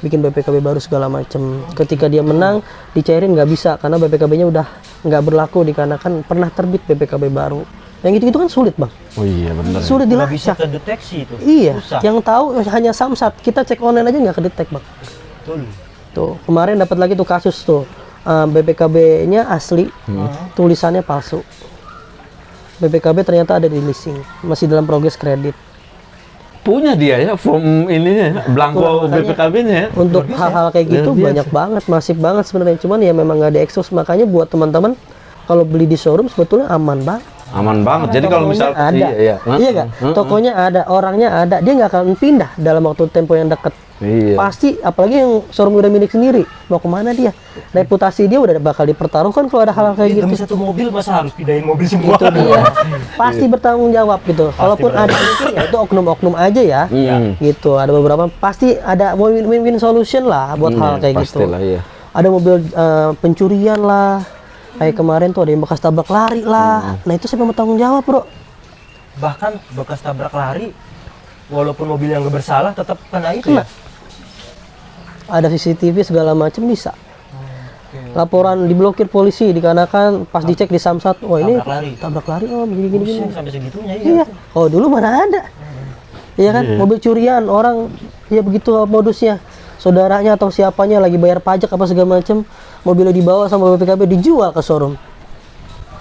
A: bikin BPKB baru segala macam. Ketika dia menang, dicairin nggak bisa karena BPKB-nya udah nggak berlaku dikarenakan pernah terbit BPKB baru. Yang gitu-gitu kan sulit bang,
B: Oh iya bener.
A: sulit
C: Nggak bisa
A: dilacak.
C: kedeteksi itu.
A: Iya,
C: Susah.
A: yang tahu hanya Samsat. Kita cek online aja nggak kedetek bang.
C: Betul.
A: Tuh kemarin dapat lagi tuh kasus tuh, BPKB-nya asli, tulisannya palsu. BPKB ternyata ada di leasing, masih dalam progres kredit.
B: Punya dia ya form ininya, blanko
A: Makanya
B: BPKB-nya ya.
A: Untuk hal-hal kayak gitu
B: Luar biasa.
A: banyak banget, masif banget sebenarnya. Cuman ya memang nggak diekspos, makanya buat teman-teman kalau beli di showroom sebetulnya aman banget.
B: Aman banget. Jadi kalau
A: Tokonya
B: misal
A: ada,
B: iya
A: iya nggak? Tokonya ada, orangnya ada, dia nggak akan pindah dalam waktu tempo yang dekat.
B: Iya.
A: Pasti, apalagi yang showroom udah milik sendiri, mau kemana dia? Reputasi dia udah bakal dipertaruhkan kalau ada hal-hal kayak gitu.
C: Demi satu mobil masa harus pindahin mobil semua?
A: Itu dia. Pasti bertanggung jawab gitu. Kalaupun ada mungkin ya itu oknum-oknum aja ya. Gitu. Ada beberapa pasti ada win-win solution lah buat hal kayak gitu.
B: Pastilah iya.
A: Ada mobil pencurian lah. Kayak kemarin tuh ada yang bekas tabrak lari lah. Nah itu siapa yang bertanggung jawab bro?
C: Bahkan bekas tabrak lari, walaupun mobil yang nggak bersalah tetap kena itu
A: Kena.
C: ya?
A: Ada CCTV segala macam bisa. Laporan diblokir polisi dikarenakan pas dicek di Samsat, oh ini
C: Tabrak lari.
A: tabrak lari om gini.
C: Buset, sampai segitunya
A: Iya. Oh dulu mana ada? Iya kan, mobil curian orang ya begitu modusnya. Saudaranya atau siapanya lagi bayar pajak apa segala macam, mobilnya dibawa sama BPKB dijual ke showroom.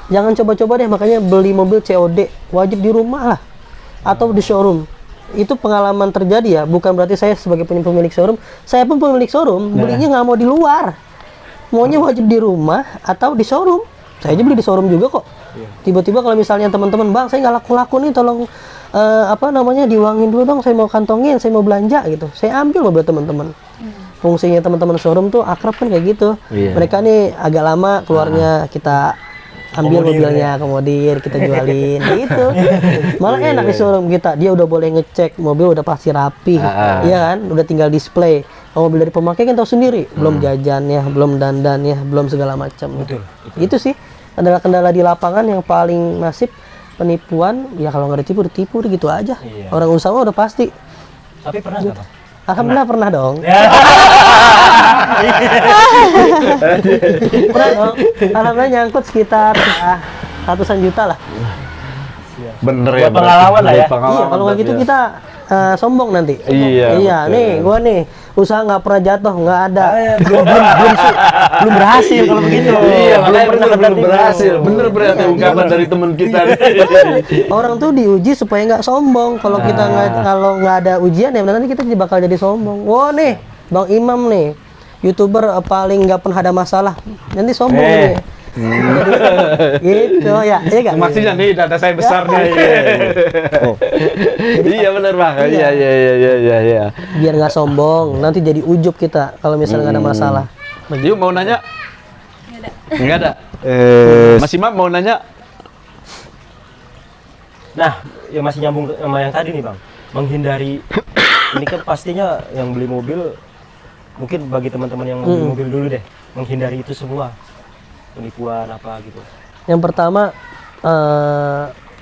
A: Jangan coba-coba deh, makanya beli mobil COD wajib di rumah lah atau di showroom. Itu pengalaman terjadi ya, bukan berarti saya sebagai pemilik showroom, saya pun pemilik showroom, belinya nggak mau di luar, maunya wajib di rumah atau di showroom. Saya aja beli di showroom juga kok. Tiba-tiba kalau misalnya teman-teman, bang saya nggak laku-laku nih, tolong diuangin dulu dong, saya mau kantongin, saya mau belanja gitu, saya ambil mobil teman-teman. Fungsinya teman-teman showroom tuh akrab kan kayak gitu.
B: Iya.
A: Mereka nih agak lama keluarnya, kita ambil
C: Akomodir,
A: mobilnya, akomodir, kita jualin gitu. Malah enak di showroom kita, dia udah boleh ngecek mobil, udah pasti rapi, iya kan, udah tinggal display. Kalau mobil dari pemakai kan tahu sendiri, belum jajan ya, belum dandan ya, belum segala macam.
C: Betul.
A: Itu sih kendala-kendala di lapangan yang paling masif. Penipuan ya, kalau nggak ditipu gitu aja.
C: Iya.
A: Orang usaha udah pasti.
C: Tapi pernah nggak Bang?
A: Alhamdulillah pernah dong.
C: Ya.
A: Pernah dong. Alhamdulillah nyangkut sekitar ratusan juta lah.
B: Bener ya.
C: Buat pengalaman lah ya.
A: Iya, kalau nggak gitu kita sombong nanti.
B: Iya,
A: Iya,
B: betul.
A: nih gua nih usaha nggak pernah jatuh, nggak ada.
C: Belum berhasil kalau begitu.
B: Iya, makanya
C: pernah
B: belum
C: berarti.
B: berhasil. Bener berarti ungkapan dari teman kita.
A: Orang tuh diuji supaya nggak sombong. Kalau kita kalau nggak ada ujian ya nanti kita bakal jadi sombong. Wah nih, Bang Imam nih, YouTuber paling nggak pernah ada masalah. Nanti sombong nih. Gitu ya, iya nggak?
B: Maksudnya nih data saya besarnya. Iya bener bang. Iya.
A: Biar nggak sombong, nanti jadi ujub kita kalau misalnya nggak ada masalah.
B: Yuk mau nanya? Nggak ada. Mas Imam mau nanya?
C: Nah, ya masih nyambung sama yang tadi nih Bang. Menghindari, ini kan pastinya yang beli mobil, mungkin bagi teman-teman yang beli mobil dulu deh, menghindari itu semua. Penipuan apa gitu.
A: Yang pertama,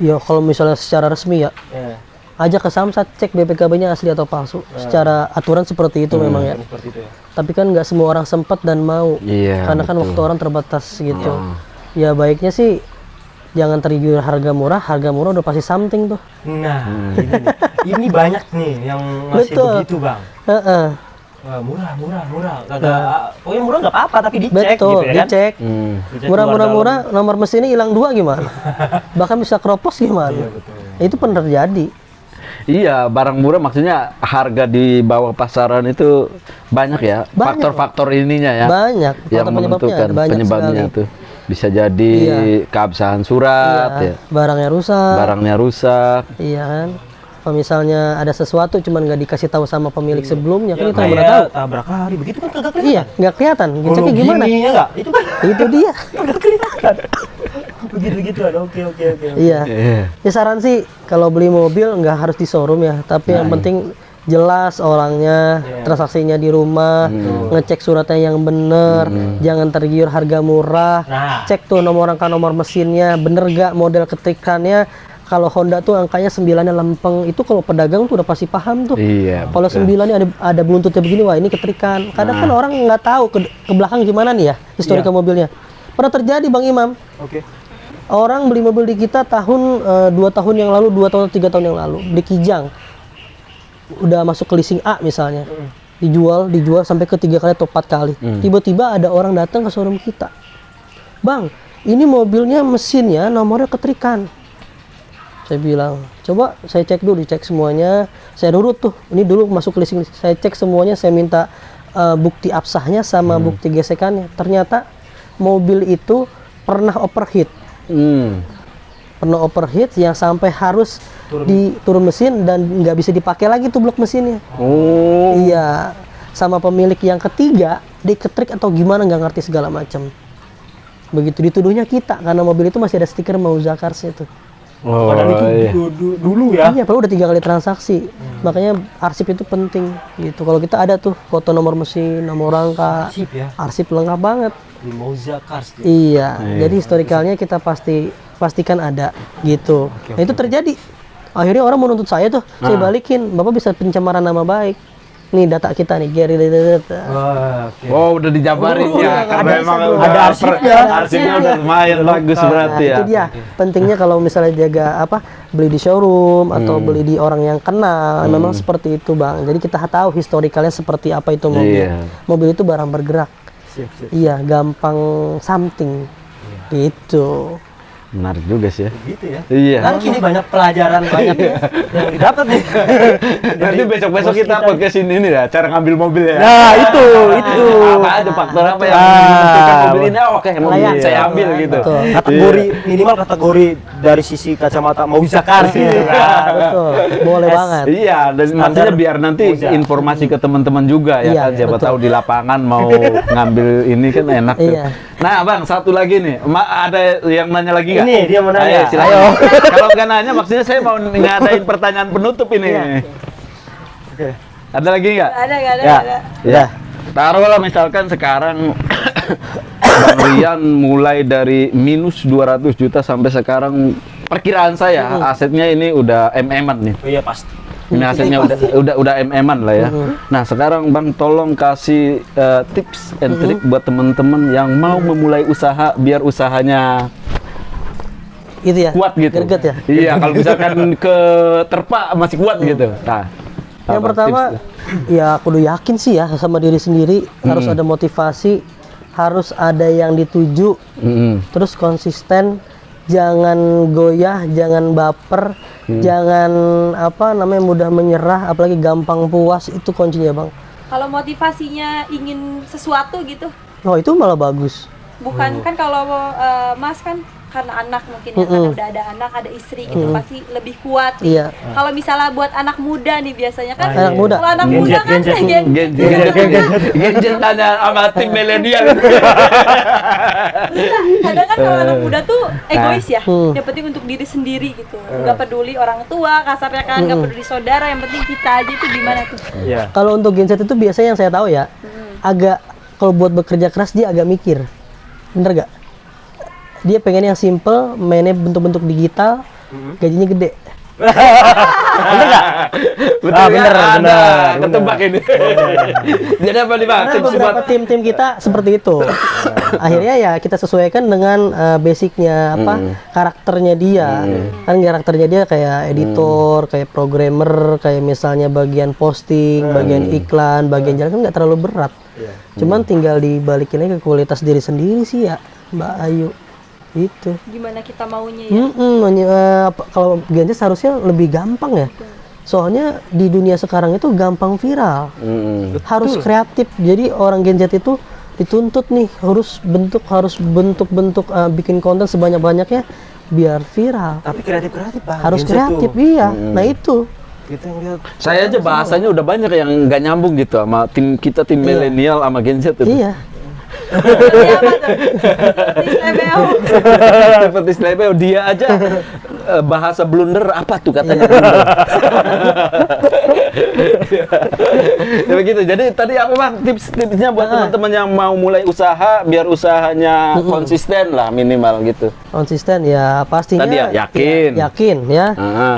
A: ya kalau misalnya secara resmi ya,
C: Ya,
A: ajak ke Samsat, cek BPKB-nya asli atau palsu. Secara aturan seperti itu memang ya.
C: seperti itu ya.
A: Tapi kan nggak semua orang sempat dan mau.
B: Iya,
A: Karena kan waktu orang terbatas gitu. Ya baiknya sih jangan tergiur harga murah udah pasti something tuh.
C: Nah, ini banyak nih yang masih
A: Betul.
C: begitu Bang.
A: Heeh.
C: Wah, murah. Pokoknya murah nggak apa-apa, tapi dicek
A: Betul,
C: gitu ya kan.
A: dicek.
C: Dicek
A: Murah, nomor mesinnya hilang 2 gimana? Bahkan bisa keropos gimana? Itu pernah terjadi.
B: Iya, barang murah maksudnya harga di bawah pasaran itu banyak ya.
A: Banyak,
B: Faktor-faktor ininya ya.
A: Banyak.
B: Yang
A: Faktor
B: menentukan
A: banyak
B: penyebabnya
A: sekali.
B: tuh. Bisa jadi keabsahan surat
A: Iya,
B: ya.
A: barangnya rusak.
B: Iya
A: kan? Kalau misalnya ada sesuatu cuman nggak dikasih tahu sama pemilik sebelumnya, kan
C: Ya,
A: kita nggak pernah tahu.
C: tabrak lari begitu kan kagak kelihatan.
A: Iya, nggak kelihatan.
C: Kalau
A: Ngeceknya gimana?
C: gini ya nggak? Itu kan
A: Itu dia.
C: kagak kelihatan. Begitu ada. Oke.
A: Iya.
B: Iya.
A: Ya saran sih kalau beli mobil nggak harus di showroom ya, tapi yang penting jelas orangnya, transaksinya di rumah, ngecek suratnya yang bener, jangan tergiur harga murah,
C: Nah.
A: cek tuh nomor rangka nomor mesinnya, bener gak model ketikannya. Kalau Honda tuh angkanya 9-nya lempeng, itu kalau pedagang tuh udah pasti paham tuh.
B: Iya.
A: Kalau 9-nya ada buntutnya begini, wah ini keterikan. Kadang kan orang nggak tahu ke belakang gimana nih ya historika mobilnya. Pernah terjadi Bang Imam.
C: Oke.
A: Orang beli mobil di kita 2 tahun yang lalu, 2 tahun 3 tahun yang lalu, beli Kijang. Udah masuk ke leasing A misalnya. Dijual sampai ke 3 kali atau 4 kali. Tiba-tiba ada orang datang ke showroom kita. Bang, ini mobilnya mesinnya nomornya keterikan. Saya bilang, coba saya cek dulu, dicek semuanya. Saya nurut tuh, ini dulu masuk ke leasing. Saya cek semuanya, saya minta bukti absahnya sama bukti gesekannya. Ternyata mobil itu pernah overheat. Pernah overheat yang sampai harus turun mesin dan nggak bisa dipakai lagi tuh blok mesinnya.
B: Oh.
A: Iya, sama pemilik yang ketiga diketrik atau gimana nggak ngerti segala macam. Begitu dituduhnya kita karena mobil itu masih ada stiker Mauza Cars itu.
B: Oh,
C: Padahal itu
B: iya.
C: dulu ya.
A: Iya, padahal udah 3 kali transaksi. Makanya arsip itu penting gitu. Kalau kita ada tuh foto nomor mesin, nomor rangka,
C: Arsip ya.
A: arsip lengkap banget.
C: Di Mauza Cars.
A: Iya, jadi historikalnya kita pastikan ada gitu. Nah, itu terjadi. Akhirnya orang menuntut saya tuh, saya balikin. Bapak bisa pencemaran nama baik. Nih data kita nih, Gary data.
C: Wah, oke.
B: Oh, udah dijabarin ya, karena emang
C: ada arsipnya.
B: Arsipnya udah lumayan bagus berarti ya.
A: Itu dia. Pentingnya kalau misalnya jaga beli di showroom atau beli di orang yang kenal, memang seperti itu, Bang. Jadi kita tahu historikalnya seperti apa itu mobil.
B: Iya.
A: Mobil itu barang bergerak.
C: Siap.
A: Iya, gampang something. Gitu.
B: Menarik juga sih ya.
C: Gitu ya.
B: Iya.
C: Kan kini banyak pelajaran banyak yang didapat nih.
B: Nanti besok-besok
C: bos
B: kita podcast ini ya, cara ngambil mobil ya.
C: Nah, itu.
B: Apa aja faktor apa yang menentukan mobil ini? Oh, oke, mobil
A: Layak.
B: ini saya ambil gitu.
A: Betul.
C: Kategori minimal kategori dari sisi kacamata Mauza Cars gitu kan.
A: Betul. Boleh banget.
B: Iya, dan maksudnya biar nanti informasi ke teman-teman juga ya
A: Iya,
B: kan, siapa
A: betul.
B: tahu di lapangan mau ngambil ini kan enak tuh.
A: Iya.
B: Nah, Bang, satu lagi nih. Ada yang nanya lagi nggak?
C: Ini dia mau nanya.
B: Ayo, silakan. Kalau nggak nanya, maksudnya saya mau ngadain pertanyaan penutup ini.
A: Iya.
C: Oke.
B: Ada lagi nggak?
D: Ada.
B: Ya. Taruhlah misalkan sekarang Bang Rian mulai dari minus 200 juta sampai sekarang perkiraan saya asetnya ini udah MM-an nih.
C: Oh iya pasti.
B: Ini asetnya udah MM-an lah ya. Nah, sekarang Bang tolong kasih tips and trick buat teman-teman yang mau memulai usaha biar usahanya
A: Gitu ya.
B: kuat gitu.
A: Greget ya.
B: Iya, kalau misalkan ke terpa masih kuat gitu. Nah,
A: Yang
B: apa
A: pertama,
B: tipsnya?
A: ya kudu yakin sih ya sama diri sendiri, harus ada motivasi, harus ada yang dituju, terus konsisten, jangan goyah, jangan baper, jangan mudah menyerah, apalagi gampang puas, itu kuncinya, Bang.
D: Kalau motivasinya ingin sesuatu gitu,
A: Oh, itu malah bagus.
D: bukan kan kalau Mas kan karena anak mungkin ya, karena udah ada anak, ada istri gitu, pasti lebih kuat nih.
A: Iya.
D: Kalau misalnya buat anak muda nih biasanya kan,
A: Anak muda.
D: kalau anak muda kan
B: Genjet ada sama tim milenial.
D: kadang kan kalau anak muda tuh egois ya, yang penting untuk diri sendiri gitu, nggak peduli orang tua, kasarnya kan nggak peduli saudara, yang penting kita aja. Itu gimana tuh?
C: Iya.
A: Kalau untuk genset itu biasanya yang saya tahu ya, agak kalau buat bekerja keras dia agak mikir. Bener gak? Dia pengen yang simple, mainnya bentuk-bentuk digital, gajinya gede.
B: Betul,
C: bener,
B: ada
C: bener.
B: ketebak ini. Jadi apa nih Bang?
A: Nah,
B: Tips buat
A: beberapa tim-tim kita seperti itu. Akhirnya ya kita sesuaikan dengan basicnya karakternya dia. Kan karakternya dia kayak editor, kayak programmer, kayak misalnya bagian posting, bagian iklan, bagian jalan kan nggak terlalu berat. Cuman tinggal dibalikin aja ke kualitas diri sendiri sih ya, Mbak Ayu. Itu.
D: Gimana kita maunya ya?
A: Kalau Genjet seharusnya lebih gampang ya. Soalnya di dunia sekarang itu gampang viral. Harus kreatif. Jadi orang Genjet itu dituntut nih harus bentuk-bentuk bikin konten sebanyak-banyaknya biar viral.
C: Tapi kreatif Pak.
A: Harus
C: Genset
A: kreatif,
C: tuh.
A: iya. Nah itu.
C: Kita yang lihat.
B: saya aja bahasanya udah banyak yang nggak nyambung gitu sama tim kita, tim milenial sama Gen Z itu.
A: Iya.
D: Seperti apa tuh? Seperti SMEO.
B: Seperti Slebeo, dia aja bahasa blunder apa tuh katanya. Ya begitu. Jadi tadi apa Bang tips-tipsnya buat teman-teman yang mau mulai usaha biar usahanya konsisten lah minimal gitu.
A: Konsisten ya pastinya.
B: Tadi ya, yakin.
A: Yakin ya.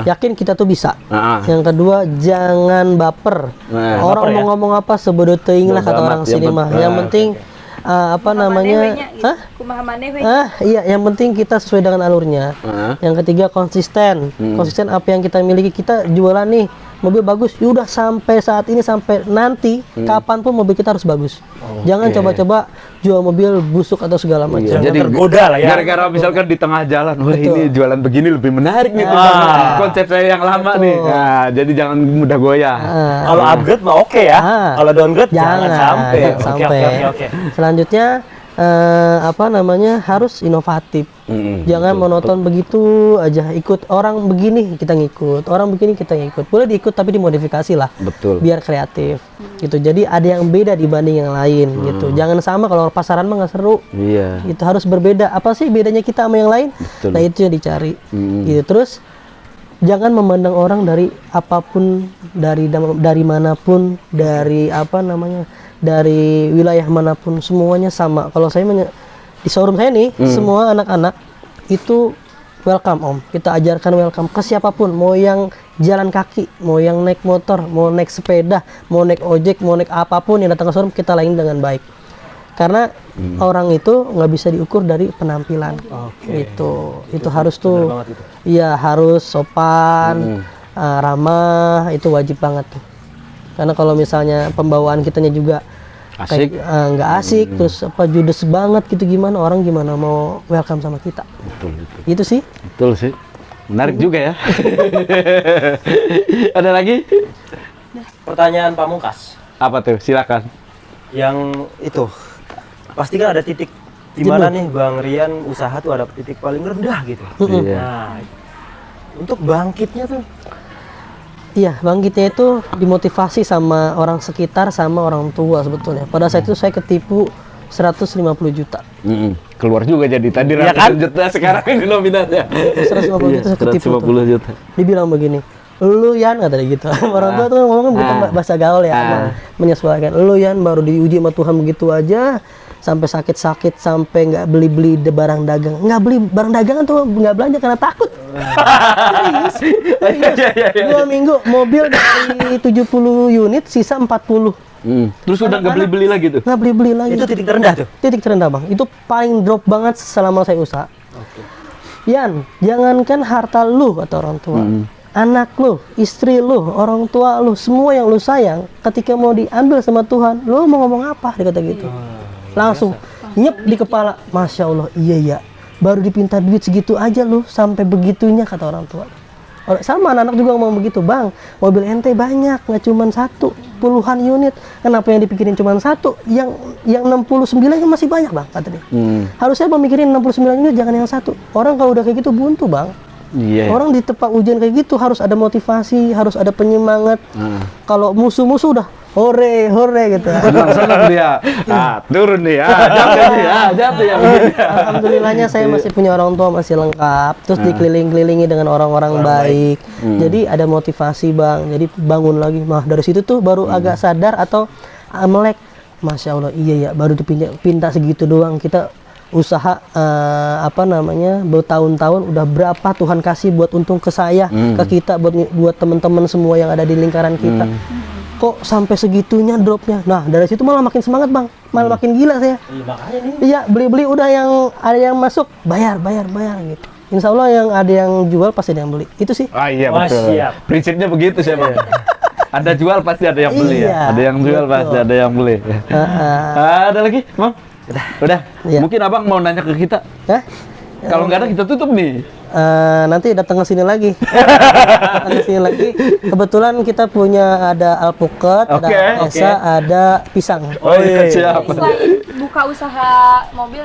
A: Yakin kita tuh bisa. Yang kedua jangan baper.
B: Nah,
A: Orang
C: baper
A: mau
C: ya?
A: ngomong apa sebodoh teuing lah
B: Bodo
A: kata
B: amat,
A: orang
B: yang
A: sini mah.
B: penting-
A: Yang penting apa namanya? Hah?
D: Kumaha maneh we.
A: Iya, yang penting kita sesuai dengan alurnya. Yang ketiga konsisten. Konsisten apa yang kita miliki, kita jualan nih mobil bagus, yaudah sampai saat ini sampai nanti kapanpun mobil kita harus bagus. Jangan coba-coba jual mobil busuk atau segala macam.
C: Jangan
B: Jadi
C: tergoda lah ya.
B: Gara-gara misalkan di tengah jalan, wah ini jualan begini lebih menarik nih ketimbang konsep saya yang lama nih. Nah, jadi jangan mudah goyah.
C: Kalau upgrade mah oke ya. Kalau downgrade jangan sampai.
A: sampai.
C: Oke.
A: Selanjutnya apa namanya, harus inovatif. Jangan monoton begitu aja, ikut orang begini kita ngikut, orang begini kita ngikut. Boleh diikut tapi dimodifikasi lah.
B: Betul.
A: Biar kreatif. Gitu. Jadi ada yang beda dibanding yang lain gitu. Jangan sama, kalau pasaran mah nggak seru.
B: Iya.
A: Itu harus berbeda. Apa sih bedanya kita sama yang lain?
B: Betul.
A: Nah, itu yang dicari. Gitu. Terus jangan memandang orang dari apapun, dari manapun, dari apa namanya, dari wilayah manapun, semuanya sama. Kalau saya di showroom saya nih, semua anak-anak itu welcome om. Kita ajarkan welcome ke siapapun, mau yang jalan kaki, mau yang naik motor, mau naik sepeda, mau naik ojek, mau naik apapun yang datang ke showroom, kita layani dengan baik. Karena orang itu nggak bisa diukur dari penampilan. Itu harus tuh, iya harus sopan, ramah, itu wajib banget tuh. Karena kalau misalnya pembawaan kitanya juga
B: Asik.
A: nggak asik, terus apa judes banget gitu, gimana orang gimana mau welcome sama kita?
B: Betul, betul.
A: Itu sih.
B: Betul sih. Menarik juga ya. Ada lagi?
C: Pertanyaan Pamungkas.
B: Apa tuh? Silakan.
C: Yang itu pasti kan ada titik di mana nih Bang Rian usaha tuh ada titik paling rendah gitu.
B: Iya.
C: Nah, untuk bangkitnya tuh
A: Iya, bangkitnya itu dimotivasi sama orang sekitar, sama orang tua sebetulnya. Pada saat itu saya ketipu 150 juta.
B: Keluar juga jadi tadi
C: Iya
B: ratusan juta, sekarang ini nominalnya.
A: 150 juta saya ketipu.
B: 150 juta.
A: Dibilang begini, lu Yan, kata dia gitu. Orang tua tuh ngomong bukan bahasa gaul ya, emang menyesuaikan. Lu Yan baru diuji sama Tuhan begitu aja, sampai sakit-sakit, sampai nggak beli-beli barang dagang. Nggak beli barang dagangan tuh, nggak belanja karena takut. Serius. 2 minggu mobil dari 70 unit sisa 40.
B: Terus udah nggak beli-beli lagi tuh?
A: Nggak beli-beli lagi.
C: itu titik terendah tuh.
A: Titik terendah bang. Itu paling drop banget selama saya usaha. Yan, jangankan harta lu kata orang tua, anak lu, istri lu, orang tua lu, semua yang lu sayang, ketika mau diambil sama Tuhan, lu mau ngomong apa? Dia kata gitu. Langsung nyep di kepala. Masya Allah, iya ya. Baru dipinta duit segitu aja lu sampai begitunya kata orang tua. Sama anak-anak juga ngomong begitu, bang. Mobil ente banyak, nggak cuma satu, puluhan unit. Kenapa yang dipikirin cuma satu? Yang 69 kan masih banyak bang, kata dia. Harusnya memikirin 69 unit, jangan yang satu. Orang kalau udah kayak gitu buntu bang.
B: Iya.
A: Orang di tempat ujian kayak gitu harus ada motivasi, harus ada penyemangat. Kalau musuh-musuh udah hore gitu.
B: Senang dia. Turun nih. Jatuh nih. Jatuh ya.
A: Alhamdulillahnya saya masih punya orang tua, masih lengkap. Terus dikeliling-kelilingi dengan orang-orang baik. Jadi ada motivasi bang. Jadi bangun lagi. Nah dari situ tuh baru agak sadar atau melek. Masya Allah, iya ya. Baru dipinta segitu doang. Kita usaha apa namanya bertahun-tahun, udah berapa Tuhan kasih buat untung ke saya, ke kita, buat teman-teman semua yang ada di lingkaran kita. Kok sampai segitunya dropnya? Nah dari situ malah makin semangat bang, malah makin gila saya. Iya beli-beli udah, yang ada yang masuk bayar gitu. Insya Allah yang ada yang jual pasti ada yang beli. Itu sih.
B: Iya betul. Prinsipnya begitu sih bang. Ada jual pasti ada yang beli ya. Ada yang jual pasti ada yang beli. Ada lagi bang? Udah.
A: Iya.
B: Mungkin abang mau nanya ke kita. Kalau nggak ada kita tutup nih.
A: Nanti datang ke sini lagi. Kebetulan kita punya ada alpukat, ada esa, ada pisang.
B: Oh iya, siap.
D: Selain buka usaha mobil,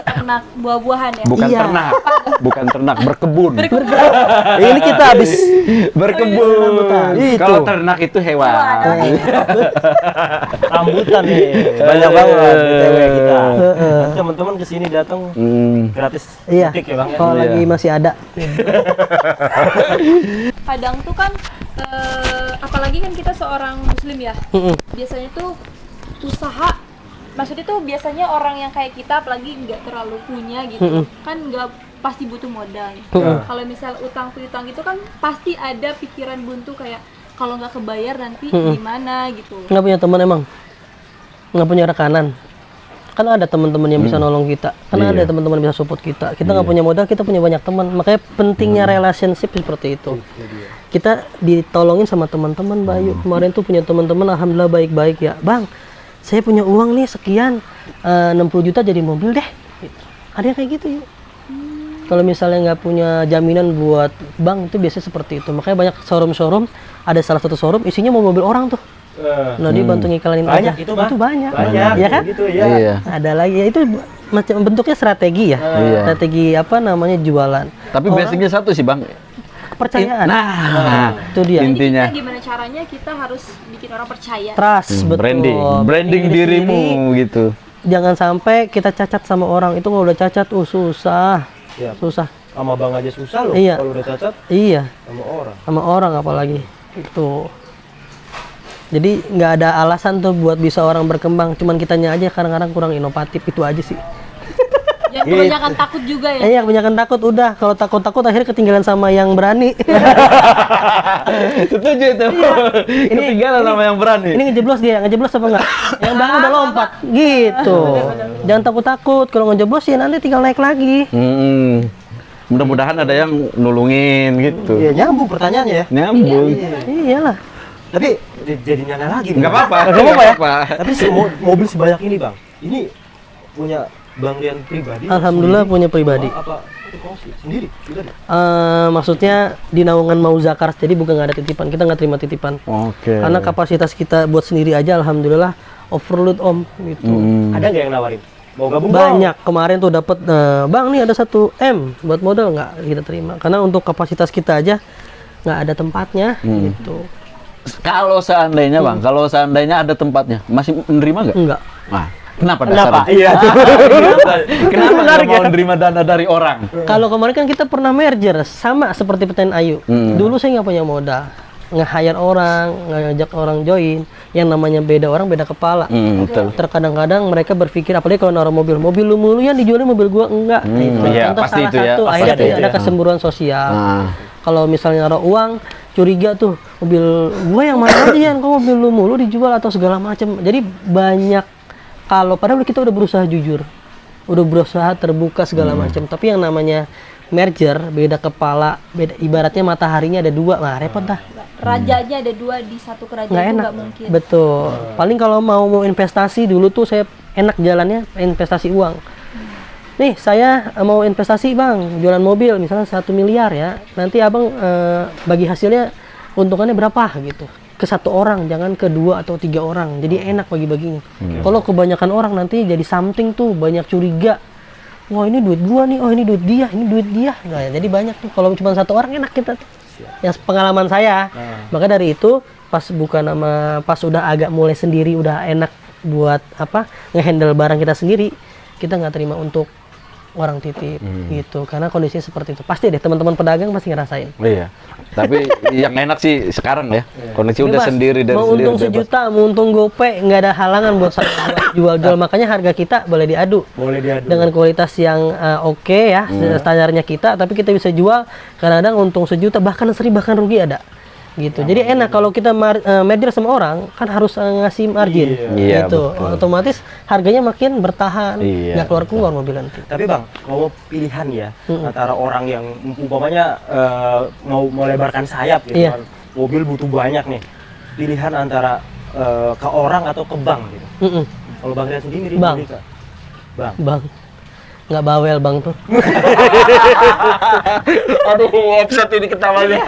D: ternak buah-buahan ya?
B: Bukan
A: Iya.
B: ternak, bukan ternak, berkebun.
C: Ini kita habis
B: Berkebun. Kalau ternak itu hewan.
C: rambutan nih. Banyak banget BTW kita. Nanti teman-teman kesini datang gratis
A: Iya.
C: butik ya bang ya.
A: Kalau lagi masih ada.
D: Kadang tuh kan, apalagi kan kita seorang muslim ya, biasanya tuh usaha, maksudnya tuh biasanya orang yang kayak kita, apalagi nggak terlalu punya gitu, kan nggak pasti butuh modal. Kalau misal utang piutang itu kan pasti ada pikiran buntu kayak kalau nggak kebayar nanti gimana gitu.
A: Nggak punya teman emang? Nggak punya rekanan? kan ada teman-teman yang bisa nolong kita, kan ada teman-teman yang bisa support kita. Kita nggak punya modal, kita punya banyak teman. Makanya pentingnya relationship seperti itu. Kita ditolongin sama teman-teman. Bayu kemarin tuh punya teman-teman, alhamdulillah baik-baik ya. Bang, saya punya uang nih sekian, 60 juta jadi mobil deh. Ada yang kayak gitu yuk. Kalau misalnya nggak punya jaminan buat bank, itu biasanya seperti itu. Makanya banyak showroom-showroom, ada salah satu showroom isinya mau mobil orang tuh. Nah dia bantu ngiklanin
C: Banyak
A: aja.
C: itu, Bang.
A: Itu banyak
C: Banyak
A: ya kan?
C: gitu ya.
B: Iya.
A: Ada lagi ya, itu macam bentuknya strategi ya. Strategi apa namanya jualan.
B: Tapi basicnya satu sih Bang.
A: Kepercayaan.
B: Nah,
A: Itu dia.
D: Jadi
B: intinya.
D: kita gimana caranya kita harus bikin orang percaya.
A: Trust, betul.
B: Branding
A: diri
B: dirimu
A: sendiri.
B: gitu.
A: Jangan sampai kita cacat sama orang. Itu kalau udah cacat, susah.
C: Ya.
A: Susah.
C: Sama bang aja susah loh
A: Iya.
C: kalau udah cacat
A: Iya,
C: sama orang.
A: sama orang apalagi. Itu. Jadi nggak ada alasan tuh buat bisa orang berkembang. Cuman kitanya aja kadang-kadang kurang inovatif, itu aja sih.
D: Jangan kebanyakan takut juga ya.
A: Iya, kebanyakan takut udah. Kalau takut-takut akhirnya ketinggalan sama yang berani.
B: Setuju itu. Ketinggalan sama yang berani.
A: Ini ngejeblos dia, ngejeblos apa enggak? Yang belakang udah lompat. Gitu. Jangan takut-takut. Kalau ngejeblos ya nanti tinggal naik lagi.
B: Mudah-mudahan ada yang nulungin gitu.
C: Iya, nyambung pertanyaannya ya.
B: Nyambung.
A: Iyalah.
C: Tapi jadi nyana lagi.
B: Nggak apa-apa.
C: Nggak apa-apa ya.
B: apa-apa.
C: Tapi mobil sebanyak ini bang, ini punya Bang Rian pribadi?
A: Alhamdulillah
C: sendiri?
A: punya pribadi.
C: Apa itu kongsi sendiri? Tidak.
A: Maksudnya di naungan mau zakar, jadi bukan nggak ada titipan. Kita nggak terima titipan.
B: Oke.
A: Karena kapasitas kita buat sendiri aja, alhamdulillah overload om gitu.
C: Ada nggak yang nawarin? Mau gabung?
A: Banyak kemarin tuh dapat, bang nih ada 1 M buat modal, nggak kita terima. Karena untuk kapasitas kita aja nggak ada tempatnya gitu.
B: Kalau seandainya Bang, kalau seandainya ada tempatnya, masih menerima nggak?
A: Enggak.
B: Nah, kenapa
C: Kenapa?
B: dasarnya?
C: Iya.
B: Kenapa nggak
C: Menarik
B: mau
C: ya?
B: nerima dana dari orang?
A: Kalau kemarin kan kita pernah merger sama seperti pertanyaan Ayu. Dulu saya nggak punya modal, nge-hire orang, ngajak orang join, yang namanya beda orang beda kepala.
B: Betul.
A: Terkadang-kadang mereka berpikir, apalagi kalau naruh mobil lu mulu yang dijualin mobil gua enggak.
B: Iya,
A: Contoh
B: pasti
A: salah
B: itu ya,
A: satu,
B: pasti
A: akhirnya
C: ada itu
A: ada
C: ya.
A: kesemburuan sosial.
B: Nah.
A: Kalau misalnya naruh uang, curiga tuh mobil gua yang mana aja ya, kok mobil lu mulu dijual atau segala macam. Jadi banyak, kalau padahal kita udah berusaha jujur, udah berusaha terbuka segala macam, tapi yang namanya merger beda kepala, beda, ibaratnya mataharinya ada 2, nah repot dah.
D: Rajanya ada 2 di satu kerajaan
A: Nggak
D: itu
A: enak.
D: nggak mungkin.
A: Betul. Paling kalau mau investasi dulu tuh saya enak jalannya investasi uang. Nih saya mau investasi bang, jualan mobil misalnya 1 miliar ya. Nanti abang bagi hasilnya untungannya berapa gitu. Ke 1 orang, jangan ke 2 atau 3 orang. Jadi enak bagi-baginya. Kalau kebanyakan orang nanti jadi something tuh, banyak curiga. Wah ini duit gua nih, oh ini duit dia, ini duit dia. Nah, jadi banyak tuh. Kalau cuma 1 orang enak kita tuh. Yang pengalaman saya. Maka dari itu pas buka nama, pas udah agak mulai sendiri, udah enak buat apa ngehandle barang kita sendiri, kita nggak terima untuk orang titip gitu. Karena kondisinya seperti itu. Pasti deh teman-teman pedagang pasti ngerasain.
B: Iya. Tapi yang enak sih sekarang ya. Kondisi udah
A: Bebas.
B: sendiri dari
A: mau
B: sendiri.
A: untung
B: bebas.
A: sejuta, mau untung gope, nggak ada halangan buat saya jual-jual. Makanya harga kita boleh diadu.
C: Boleh diadu.
A: Dengan kualitas yang oke ya, standarnya kita, tapi kita bisa jual kadang-kadang untung sejuta, bahkan 1.000, bahkan rugi ada. Gitu. Jadi enak kalau kita merger sama orang kan harus ngasih margin.
B: Iya,
A: Gitu.
B: betul.
A: Otomatis harganya makin bertahan,
B: Iya,
A: nggak keluar-keluar mobil nanti.
C: Tapi bang, kalau pilihan ya antara orang yang umpamanya mau melebarkan sayap gitu
A: Iya.
C: kan, mobil butuh banyak nih, pilihan antara ke orang atau ke bank gitu. Kalau bang Rian sendiri
A: Bank.
C: milih ke bank.
A: Bang, nggak bawel bang tuh.
B: Aduh, offset ini ketawanya.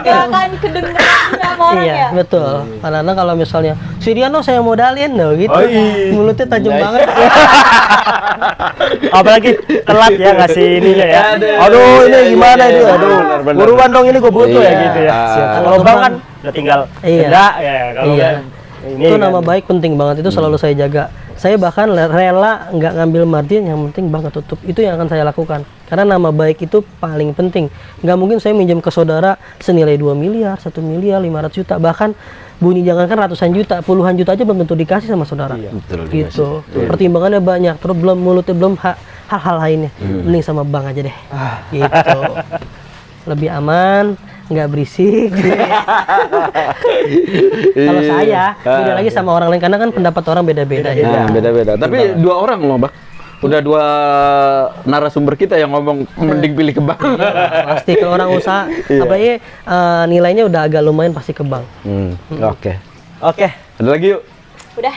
D: Ya kan kedengeran sama orang
A: Iya,
D: ya.
A: betul. Karena kalau misalnya si Riano saya modalin loh gitu.
C: Oi.
A: Mulutnya tajam
B: Nice.
A: banget.
C: Apalagi telat ya ngasih ininya ya.
B: Aduh,
C: Aduh, ini
B: iya,
C: gimana
B: iya,
C: ini?
B: iya,
C: Aduh,
B: benar-benar.
C: buruan dong ini gue butuh ya
B: Iya.
C: gitu ya.
B: Siap.
C: Kalau bank kan udah tinggal
A: Iya.
C: denda ya. Kalau
A: Iya.
C: ini
A: Itu
C: kan.
A: nama baik penting banget, itu selalu saya jaga. Saya bahkan rela nggak ngambil margin, yang penting banget tutup. Itu yang akan saya lakukan. Karena nama baik itu paling penting. Nggak mungkin saya minjem ke saudara senilai 2 miliar, 1 miliar, 500 juta. Bahkan bunyi jangankan ratusan juta, puluhan juta aja belum tentu dikasih sama saudara.
B: Betul,
A: Gitu. Pertimbangannya banyak, terus belum mulutnya, belum hal-hal lainnya. Mending sama bank aja deh. Gitu. Lebih aman, nggak berisik. Kalau saya beda lagi sama orang lain karena kan pendapat orang beda-beda ya.
B: Nah, beda-beda. Tapi 2 orang loh, Bang. Udah 2 narasumber kita yang ngomong mending pilih ke bank.
A: Pasti kalau orang usaha, apalagi nilainya udah agak lumayan pasti ke bank.
B: Oke.
C: Oke.
B: Ada lagi yuk.
D: Udah.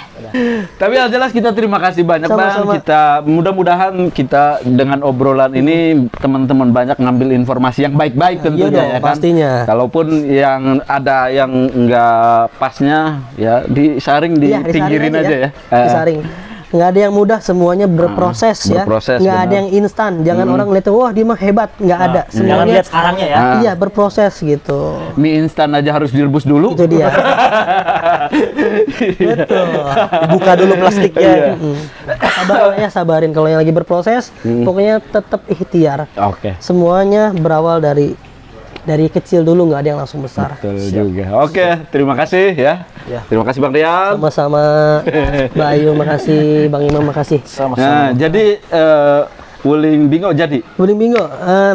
B: Tapi yang jelas kita terima kasih banyak Bang.
A: Sama-sama.
B: Kita mudah-mudahan kita dengan obrolan ini teman-teman banyak ngambil informasi yang baik-baik tentunya
A: dong,
B: ya kan.
A: pastinya.
B: Kalaupun yang ada yang enggak pasnya ya disaring,
A: Iya,
B: dipinggirin
A: disaring
B: aja ya.
A: Disaring. Nggak ada yang mudah, semuanya berproses ya.
B: berproses,
A: Nggak ada
B: benar.
A: yang instan. Jangan orang ngeliat, wah dia mah hebat. Nggak ada.
C: Jangan
A: Semuanya
C: lihat sekarangnya ya.
A: iya berproses gitu.
B: Mie instan aja harus direbus dulu.
A: Itu dia. Betul.
C: Buka dulu plastiknya.
A: Sabar ya, sabarin kalau yang lagi berproses. Pokoknya tetap ikhtiar.
B: Oke.
A: Semuanya berawal dari kecil dulu, nggak ada yang langsung besar.
B: Betul juga. Oke, terima kasih ya. Terima kasih Bang Rian.
A: Sama-sama. Mbak Ayu makasih, Bang Imam makasih.
B: Nah, jadi Wuling Bingo jadi.
A: Wuling Bingo,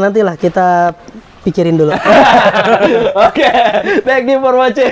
A: nantilah kita pikirin dulu.
B: Oke, thank you for watching.